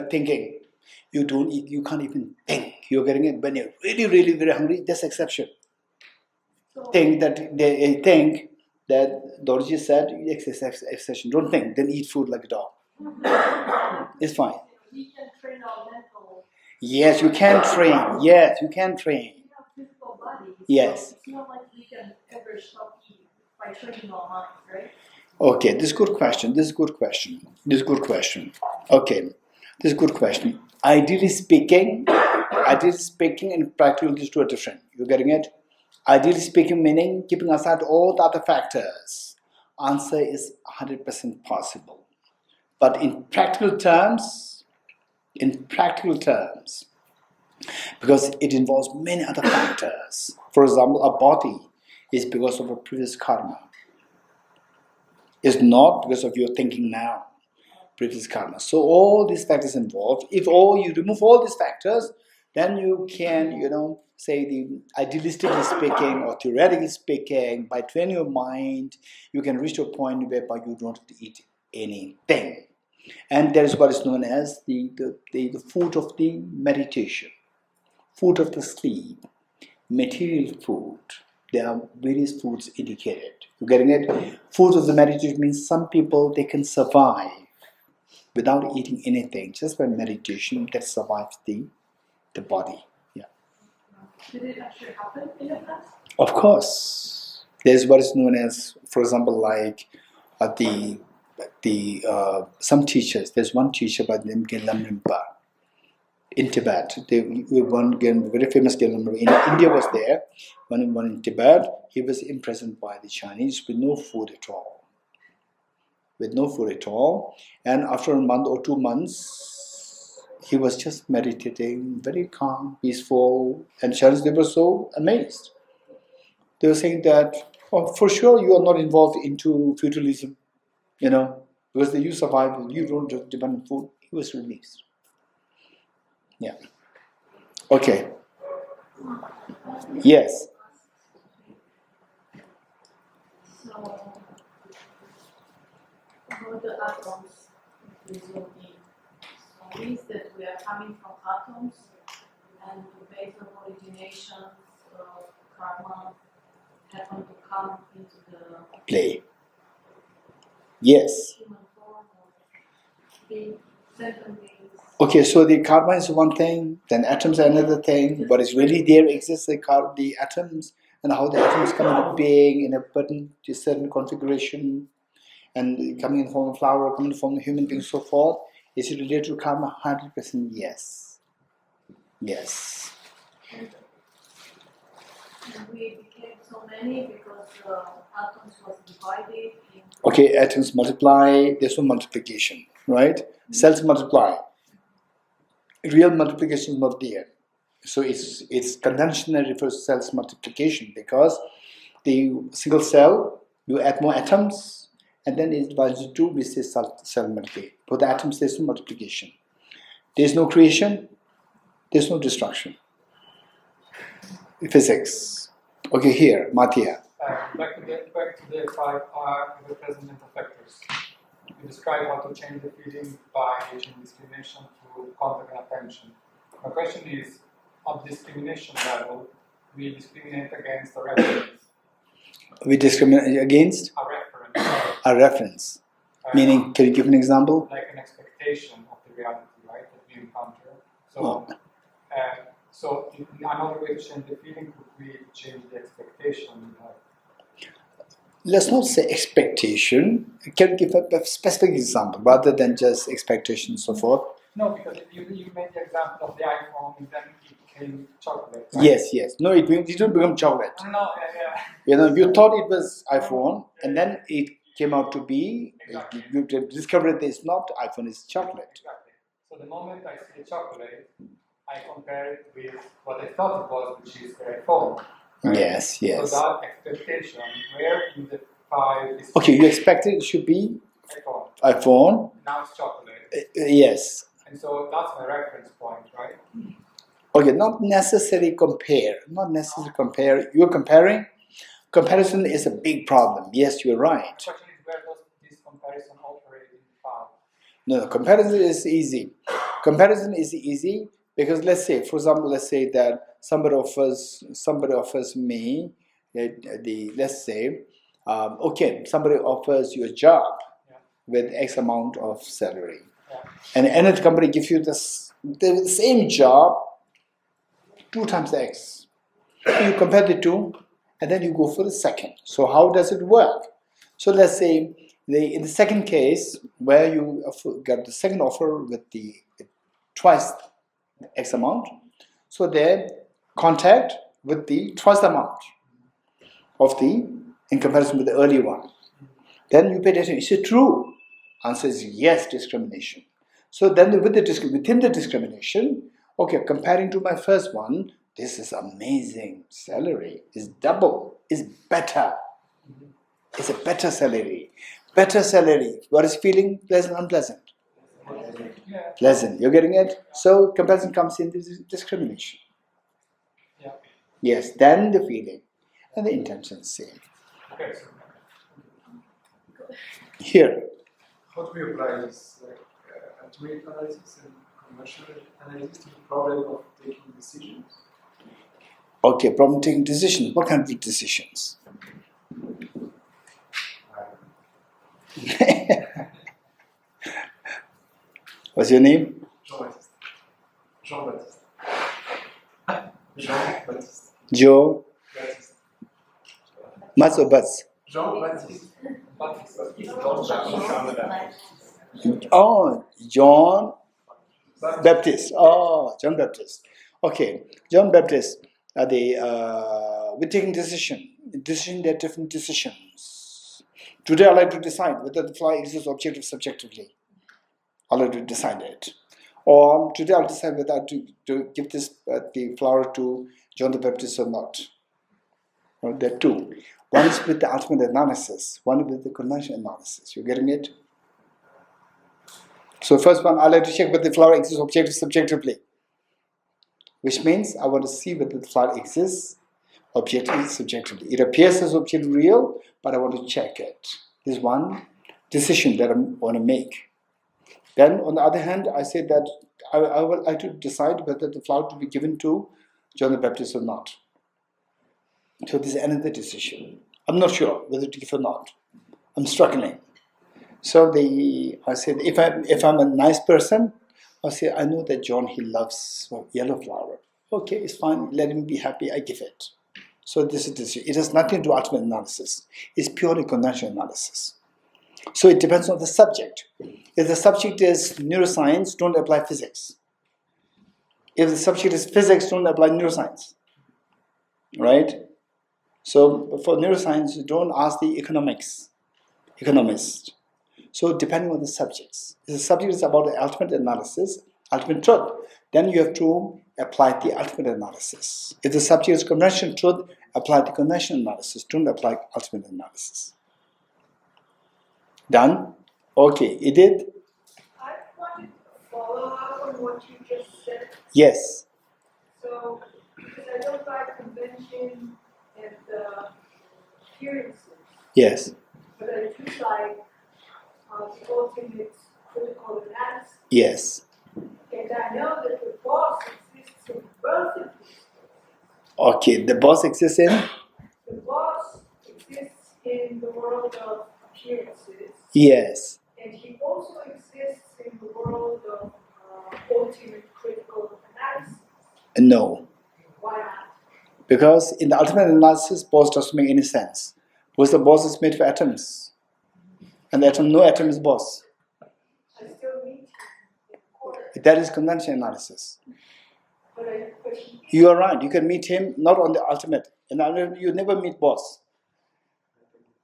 Thinking, you don't eat, you can't even think. You're getting it. When you're really very hungry, that's exception. They think that Dorji said, exception. Don't think, then eat food like a dog. It's fine. we can train our mental. Yes, you can train. Yes, you can train. We have physical bodies. Yes. So it's not like we can ever stop eating by training our minds, right? Okay, this is a good question. Okay, this is a good question. Ideally speaking, and practical, these two are different. You're getting it? Ideally speaking, meaning keeping aside all the other factors. Answer is 100% possible. But in practical terms, because it involves many other factors. For example, a body is because of a previous karma. It's not because of your thinking now, previous karma. So all these factors involved. If you remove all these factors, then you can, say the idealistically speaking or theoretically speaking, by training your mind, you can reach a point whereby you don't have to eat anything. And that is what is known as the food of the meditation, food of the sleep, material food. there are various foods indicated. You're getting it? Foods of the meditation means some people, they can survive without eating anything, just by meditation, that survives the body. Yeah. Did it actually happen in the past? Of course. There's what is known as, for example, like some teachers. There's one teacher by the name of Gelem Rinpa in Tibet. One very famous Gelem Rinpa in India was there. One in Tibet, he was imprisoned by the Chinese with no food at all. And after a month or 2 months, he was just meditating, very calm, peaceful, and Chinese, they were so amazed. They were saying that, oh, for sure you are not involved into feudalism, because you survive, you don't depend on food. He was released. Yeah. Okay. Yes. So, about the atoms, it means that we are coming from atoms, and based on originations, karma happen to come into the Play. Yes. human form or being sentient beings. Okay, so the karma is one thing, then atoms are another thing. What is really there exists the atoms, and how the atoms come into being in a certain configuration, and coming in the form of flower, coming in the form of human being, so forth. Is it related to karma? 100% yes. Yes. And we became so many because atoms was divided in. Okay, atoms multiply, there's no multiplication, right? Cells multiply. Real multiplication is not there. So it's conventionally refers to cells multiplication, because the single cell, you add more atoms, and then it divides into two, we say cell multiply. For the atoms, there's no multiplication. There's no creation, there's no destruction. Physics. Okay, here, Mattia. Back to the 5 representative factors. You describe how to change the feeling by using discrimination through contact and attention. My question is, at discrimination level, we discriminate against a reference. We discriminate against? A reference. A reference. Meaning, can you give an example? Like an expectation of the reality, right, that we encounter. So another way to change the feeling would be change the expectation. Let's not say expectation. Can you give a specific example rather than just expectation and so forth? No, because you made the example of the iPhone and then it became chocolate. Right? Yes. No, it didn't become chocolate. No, yeah. You thought it was iPhone, and then it came out to be, exactly. You discovered that it's not iPhone, it's chocolate. Exactly. So the moment I see chocolate, I compare it with what I thought it was, which is the iPhone. Right? Yes. So that expectation, where in the 5 is... Okay, you expected it should be iPhone. Now it's chocolate. Yes. And so that's my reference point, right? Okay, not necessarily compare. You're comparing. Comparison is a big problem. Yes, you're right. The question is, where does this comparison operate in the 5? No, comparison is easy. Comparison is easy because let's say that somebody offers me somebody offers you a job with X amount of salary, and another company gives you the same job 2 times X. You compare the two, and then you go for the second. So how does it work? So let's say in the second case, where you got the second offer with the twice X amount, so they contact with the twice the amount of in comparison with the earlier one. Then you pay attention. Is it true? Answer is yes, discrimination. So then within the discrimination, okay, comparing to my first one, this is amazing salary. It's double. It's better. It's a better salary. Better salary. What is feeling? Pleasant, unpleasant? Pleasant. You're getting it? So comparison comes in this discrimination. Yeah. Yes, then the feeling. And the intention is same. Okay. Here. How do we apply this ultimate analysis and commercial analysis to the problem of taking decisions? Okay, problem taking decisions. What kind of decisions? What's your name? Jean-Baptiste. Joe? Mats or Butts? Jean-Baptiste. Oh, John Baptist. Oh, John Baptist. Okay, John Baptist. We're taking decision. There are different decisions. Today I'd like to decide whether the fly exists objective subjectively. I'd like to decide it. Or today I'll decide whether to give this the flower to John the Baptist or not. Well, there are two. One is with the ultimate analysis, one with the conventional analysis. You're getting it? So first one, I like to check whether the flower exists objective subjectively, which means I want to see whether the flower exists objectively subjectively. It appears as objectively real, but I want to check it. This is one decision that I want to make. Then on the other hand, I say that I would like to decide whether the flower to be given to John the Baptist or not. So this is another decision. I'm not sure whether to give or not. I'm struggling. So I said, if I'm a nice person, I say, I know that John, he loves yellow flower. Okay, it's fine. Let him be happy. I give it. So this is decision. It has nothing to do with ultimate analysis. It's purely conventional analysis. So it depends on the subject. If the subject is neuroscience, don't apply physics. If the subject is physics, don't apply neuroscience. Right? So for neuroscience, you don't ask the economist. So depending on the subjects. If the subject is about the ultimate analysis, ultimate truth, then you have to apply the ultimate analysis. If the subject is conventional truth, apply the conventional analysis. Don't apply ultimate analysis. Done? Okay, it did? I wanted to follow up on what you just said. Yes. So, because I don't like convention and appearances. Yes. But I do like the ultimate critical analysis. Yes. And I know that the boss exists in both of these. Okay, the boss exists in? The boss exists in the world of appearances. Yes. And he also exists in the world of ultimate critical analysis. No. Why not? Because in the ultimate analysis, boss doesn't make any sense. Because the boss is made for atoms. And the atom, no atom is boss. I still meet him in court. That is conventional analysis. But You are right. You can meet him not on the ultimate. And you never meet boss.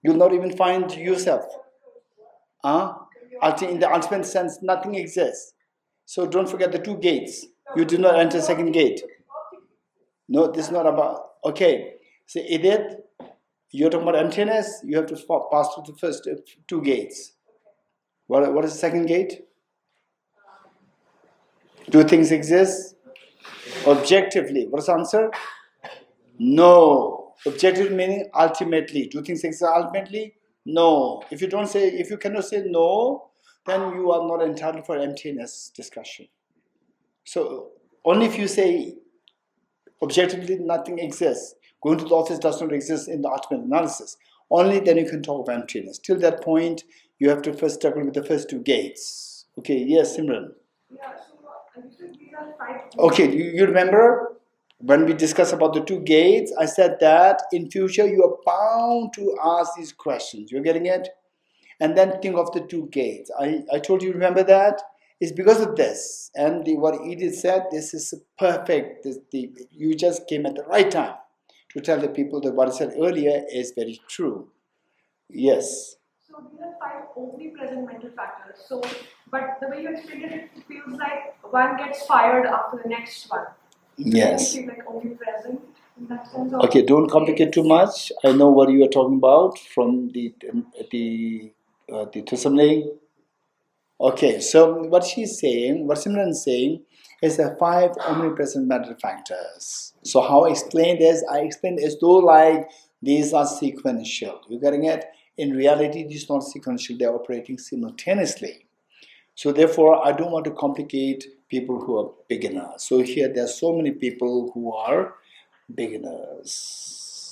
You'll not even find yourself. In the ultimate sense, nothing exists. So don't forget the two gates. You do not enter second gate. No, this is not about. Okay. So Edith, you're talking about emptiness. You have to pass through the first two gates. What is the second gate? Do things exist? Objectively. What is the answer? No. Objective meaning ultimately. Do things exist ultimately? No. If you cannot say no, then you are not entitled for emptiness discussion. So only if you say objectively nothing exists, going to the office does not exist in the ultimate analysis, only then you can talk of emptiness. Till that point, you have to first struggle with the first two gates. Okay, yes, Simran. Yeah, so these are 5. Okay, you remember when we discussed about the two gates, I said that in future you are bound to ask these questions. You're getting it? And then think of the two gates. I told you, remember that? It's because of this. And what Edith said, this is perfect. You just came at the right time to tell the people that what I said earlier is very true. Yes. So these are 5 omnipresent mental factors. So, but the way you explained it, it feels like one gets fired after the next one. Yes. It feels like omnipresent in that sense. Okay, don't complicate too much. I know what you are talking about from the Tusamling. Okay, so what she's saying, what Simran is saying, is the 5 omnipresent mental factors. So how I explained is, I explained as though like these are sequential. You getting it? In reality, these are not sequential. They are operating simultaneously. So therefore, I don't want to complicate people who are beginners. So here there are so many people who are Beginners.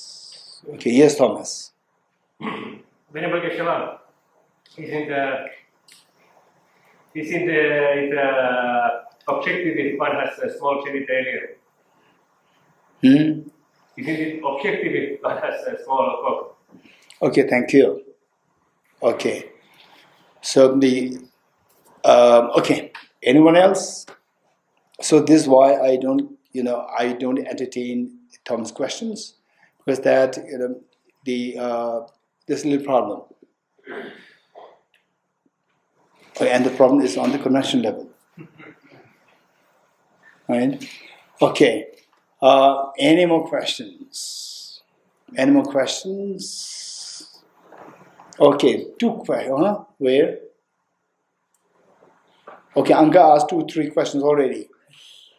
Okay, yes, Thomas. Venerable Geshe-la, isn't it objective if one has a small genitalia? Isn't it objective if one has a small cock? Okay, thank you. Okay. So okay. Anyone else? So this is why I don't entertain Thomas' questions, because that there's a little problem. And the problem is on the connection level. Right? Okay. Any more questions? Any more questions? Okay, 2 questions. Where? Okay, I'm gonna ask 2-3 questions already.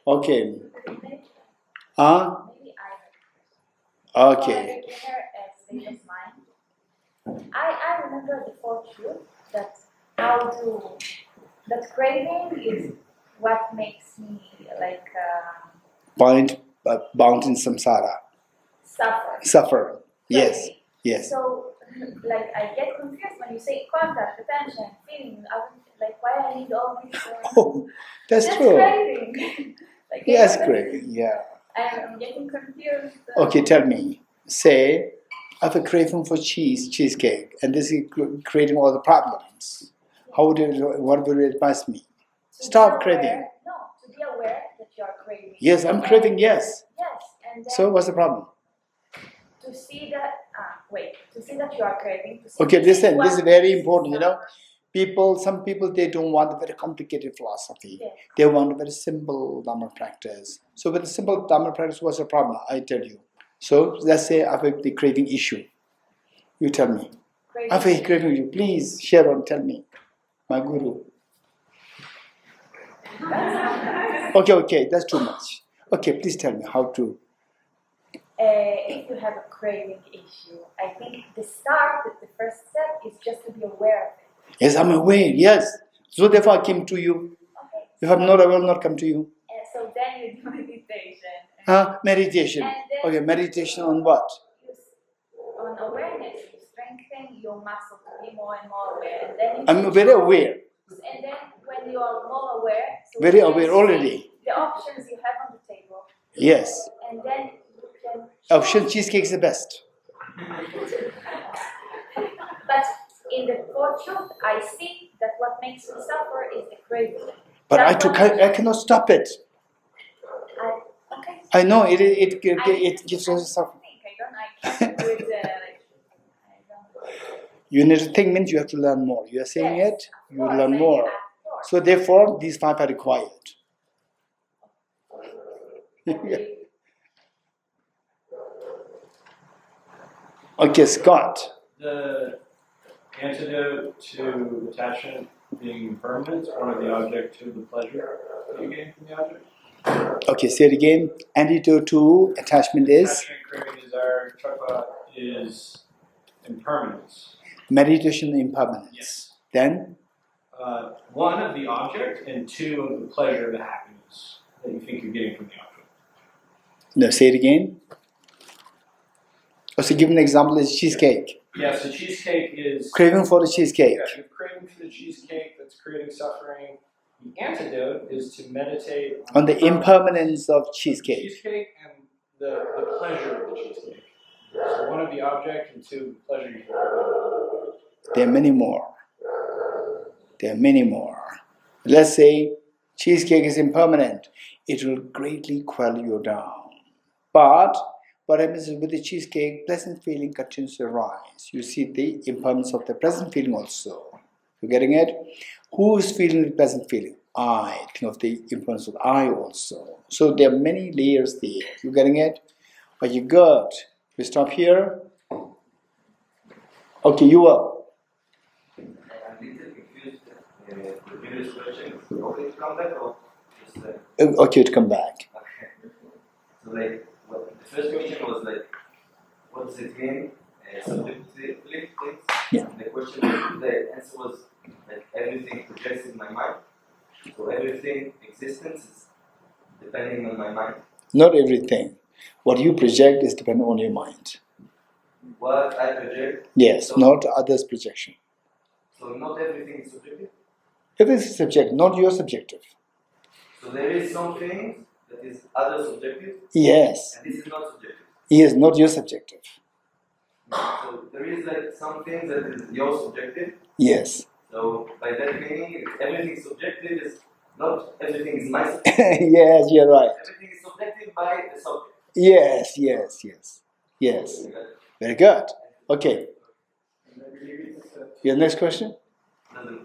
Okay. Maybe I Okay. I remember before truth that that craving is what makes me like Bound in samsara. Suffer. Yes. Yes. So like I get confused when you say contact, attention, feeling. Like why I need all these. Oh, that's true. Craving. Like, Yes, craving. Yeah. I'm getting confused. Okay, tell me. Say, I have a craving for cheesecake, and this is creating all the problems. What would you advise me? Stop craving. No, to be aware that you are craving. Yes, I'm craving. Yes. Yes, and then So what's the problem? to see that you are craving. To see Okay, listen. This is very what- important. Some people they don't want a very complicated philosophy. Yeah. They want a very simple Dhamma practice. So with a simple Dhamma practice, what's the problem? I tell you. So let's say I have the craving issue. You tell me. I have a craving issue. Please, Sharon, tell me. My guru. Okay, that's too much. Okay, please tell me how to. If you have a craving issue, I think the first step is just to be aware of it. Yes, I'm aware. Yes. So therefore I came to you. Okay. If I'm not, I will not come to you. And so then you do meditation. Meditation. And then Okay, meditation on what? On awareness, you strengthen your muscle to be more and more aware. And then I'm very aware. And then when you are more aware, so Very you can aware see already. the options you have on the table. Yes. And then you can. Option cheesecake is the best. But in the fourth truth, I see that what makes me suffer is the craving. But I cannot stop it. Okay. I know it gives us suffering. I can't do it. You need to think means you have to learn more. You are saying Yes, it, you learn more. So therefore, these 5 are required. Okay, Scott. The antidote to attachment being impermanence, one of the object to the pleasure that you gain from the object. Okay, say it again. Antidote to attachment is? Attachment, craving, desire, chakra is impermanence. Meditation impermanence. Yes. Then? 1 of the object and 2 of the pleasure, the happiness that you think you're getting from the object. No, say it again. So give an example is cheesecake. Yeah, so cheesecake is... Craving for the cheesecake. Yeah, you're craving for the cheesecake that's creating suffering. The antidote is to meditate On the impermanence of cheesecake. Cheesecake and the pleasure of the cheesecake. So 1 of the object and 2 of the pleasure you get. There are many more. There are many more. Let's say cheesecake is impermanent. It will greatly quell you down. But what happens is with the cheesecake, pleasant feeling continues to arise. You see the impermanence of the pleasant feeling also. You getting it? Who is feeling the pleasant feeling? I. Think of the impermanence of I also. So there are many layers there. You getting it? Are you good? We stop here. Okay, you will. I'm a little confused. The previous question is okay to come back or just Okay, to come back. okay. So the first question was what does it mean? Subjectively things. Yeah. The question, the answer was everything projects in my mind. So everything existence is depending on my mind. Not everything. What you project is dependent on your mind. What I project. Yes, So, not others' projection. so not everything is subjective. Everything is subjective, not your subjective. So there is something that is other subjective. Yes. And this is not subjective. Yes, not your subjective. So there is like something that is your subjective. Yes. So by that meaning, everything subjective is not everything is my subjective. Yes, you're right. Everything is subjective by the subject. Yes. Very good. Okay. Your next question?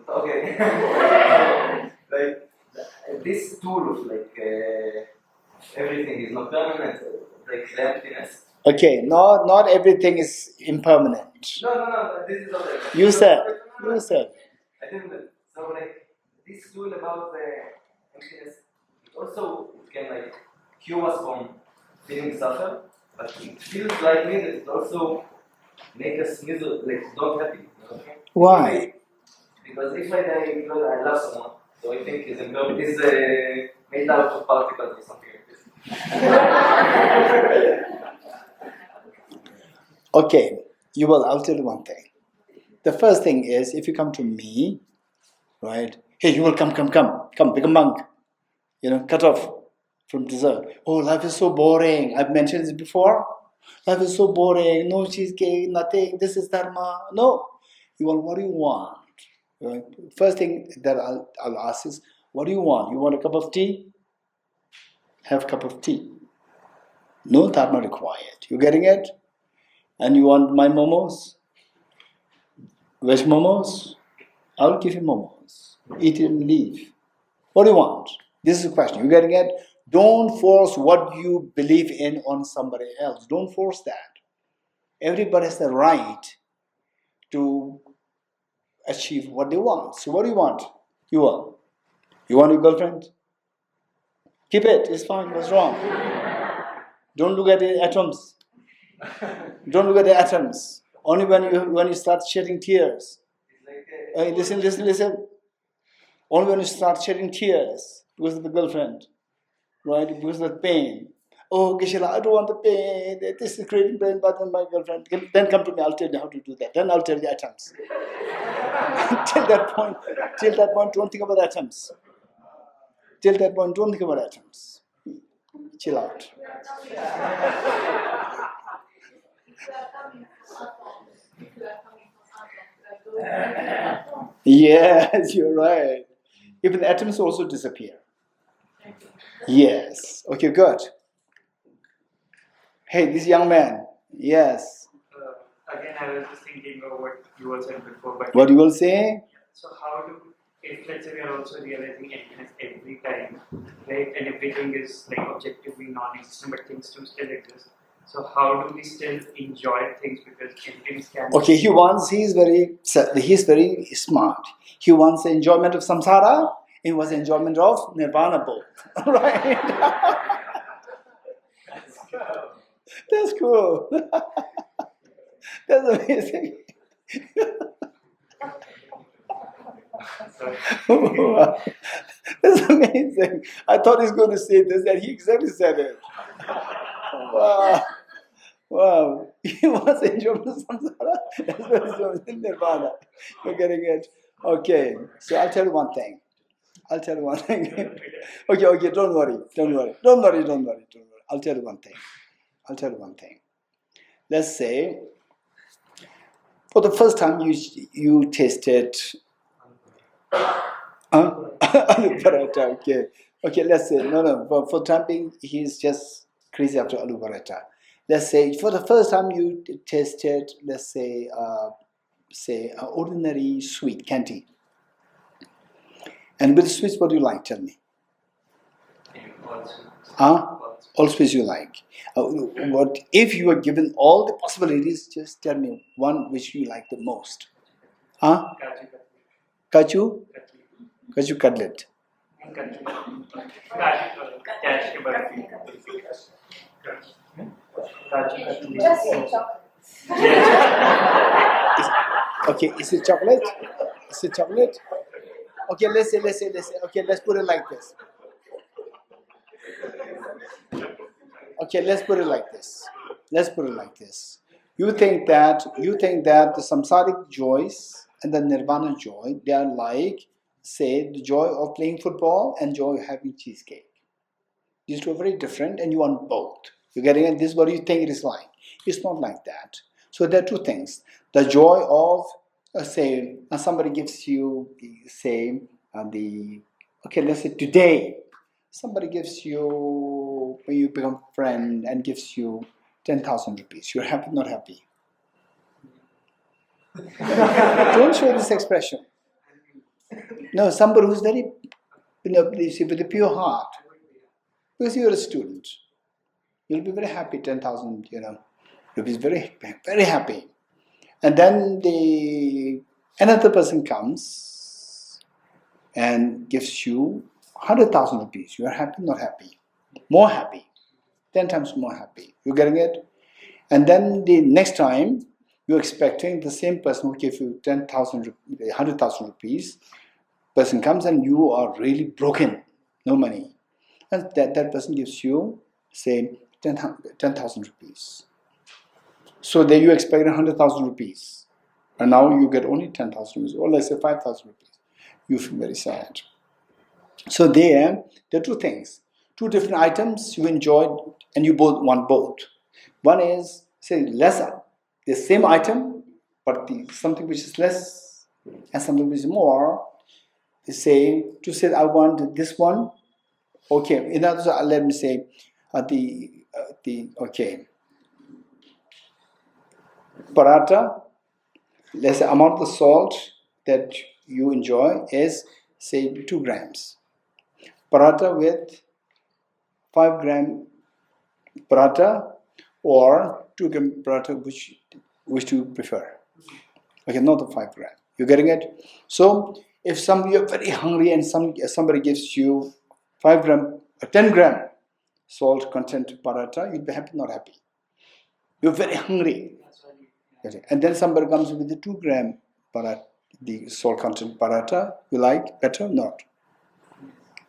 Okay. Like this tool of like everything is not permanent, like the emptiness. Okay, not everything is impermanent. No, this is not like You said. I didn't. So like this tool about the emptiness, it can like cure us from feeling suffer, but it feels like me that it also make us don't happy. Okay? Why? Because if I die because I love someone, so I think is made out of particles or something like this. Okay, I'll tell you one thing. The first thing is, if you come to me, right? Hey, you will come, become monk. Cut off from dessert. Oh, life is so boring. I've mentioned this before. Life is so boring. No cheesecake, nothing. This is dharma. No. What do you want? First thing that I'll ask is, what do you want? You want a cup of tea? Have a cup of tea. No dharma required. You getting it? And you want my momos? Veg momos? I'll give you momos. Eat it and leave. What do you want? This is the question. You getting it? Don't force what you believe in on somebody else. Don't force that. Everybody has the right to achieve what they want. So what do you want? You want your girlfriend? Keep it. It's fine. What's wrong? Don't look at the atoms. Don't look at the atoms. Only when you start shedding tears. Listen. Only when you start shedding tears because of the girlfriend, right? Because of the pain. Oh, Geshe-la, I don't want the pain. This is creating pain, but my girlfriend. Then come to me. I'll tell you how to do that. Then I'll tell you the atoms. Till that point, don't think about atoms. Till that point, don't think about atoms. Chill out. Yes, you're right. Even the atoms also disappear. Yes. Okay, good. Hey, this young man. Yes. Again, I was just thinking of what you all said before. But what you will say? So how if let's say we are also realizing emptiness every time, right? And everything is like objectively non-existent, but things do still exist. So how do we still enjoy things because emptiness can? Okay, he's very smart. He wants the enjoyment of samsara. He wants the enjoyment of nirvana both. Right? That's cool. That's amazing. That's amazing. I thought he's going to say this, and he exactly said it. Wow. He wants to enjoy samsara as well as nirvana. You're getting it? Okay. So I'll tell you one thing. Okay, don't worry. I'll tell you one thing. Let's say, for the first time you tasted aloo paratha. Okay, let's say, for time being, he's just crazy after aloo paratha. Let's say, for the first time you tasted, let's say, ordinary sweet candy. And with sweets, what do you like? Tell me. All sweets you like. What if you were given all the possibilities? Just tell me one which you like the most. Kaju cutlet. Just say chocolate. Okay, is it chocolate? Okay, let's say. Okay, let's put it like this. okay, let's put it like this. Let's put it like this. You think that the samsaric joys and the nirvana joy, they are like, say, the joy of playing football and joy of having cheesecake. These two are very different, and you want both. You're getting it? This is what you think it is like. It's not like that. So there are two things. The joy of, say, somebody gives you, say, let's say today, somebody gives you, when you become a friend and gives you 10,000 rupees. You're happy, not happy? Don't show this expression. No, somebody who's very, with a pure heart. Because you're a student. You'll be very happy, 10,000, rupees, very, very happy. And then another person comes and gives you 100,000 rupees. You are happy, not happy? More happy. 10 times more happy. You getting it? And then the next time, you're expecting the same person who gave you 100,000 rupees, person comes and you are really broken, no money. And that person gives you, say, 10,000 rupees. So there you expect 100,000 rupees. And now you get only 10,000 rupees, or let's say 5,000 rupees. You feel very sad. So there are two things. Two different items you enjoyed, and you both want both. One is, say, lesser. The same item, but something which is less and something which is more. Say, I want this one. Okay, in other words, let me say, paratha, let's say amount of salt that you enjoy is, say, 2 grams. Paratha with 5 gram paratha, or 2 gram paratha, which do you prefer? Okay, not the 5 gram. You getting it? So, if you're very hungry and somebody gives you 5 gram or 10 gram salt content paratha, you'll be happy, not happy? You're very hungry. And then somebody comes with the 2 gram paratha, the salt content paratha, you like better? Not.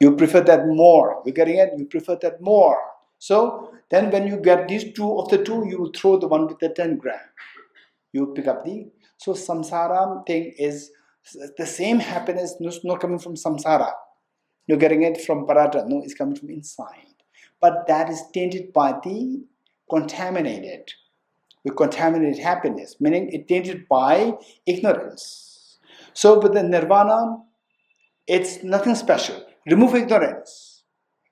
You prefer that more. You're getting it? You prefer that more. So then when you get these two of the two, you will throw the one with the 10 gram. You pick up so samsara thing is the same happiness, not coming from samsara. You're getting it from paratha. No, it's coming from inside. But that is tainted by the contaminated happiness, meaning it's tainted by ignorance. So with the nirvana, it's nothing special. Remove ignorance.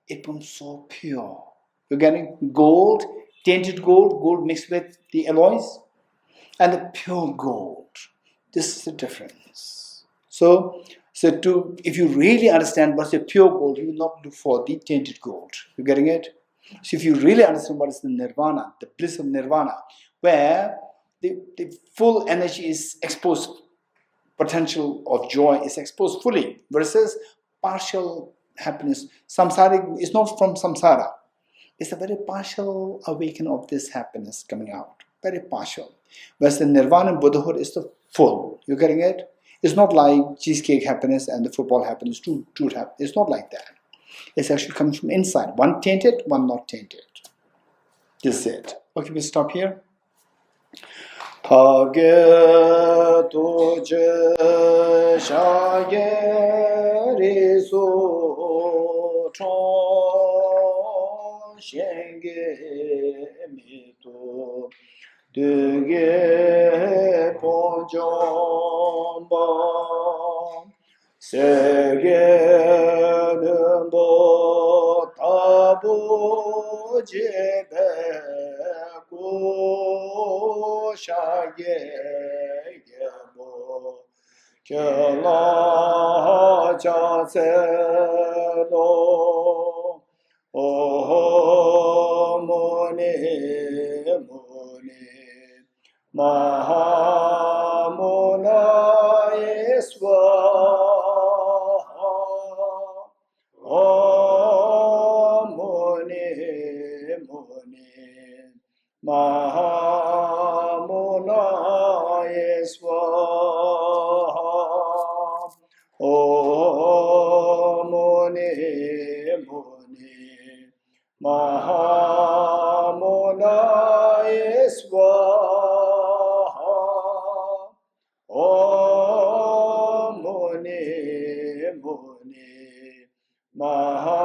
It becomes so pure. You're getting gold, tainted gold mixed with the alloys, and the pure gold. This is the difference. So if you really understand what's the pure gold, you will not look for the tainted gold. You're getting it? So if you really understand what is the nirvana, the bliss of nirvana, where the full energy is exposed, potential of joy is exposed fully, versus partial happiness. Samsaric is not from samsara. It's a very partial awakening of this happiness coming out. Very partial. Whereas the nirvana and Buddhahood is the full. You're getting it? It's not like cheesecake happiness and the football happiness, two happiness. It's not like that. It's actually coming from inside. One tainted, one not tainted. This is it. Okay, we'll stop here. Hage toje shage riso chon shenge mito dege ponjomba sege nembo tabu jebe ko shage gebo kela chaselo oh mone Mahamona Eswaha Om Mone Mahamona Eswaha Om Mone Mahamona Mahāyāna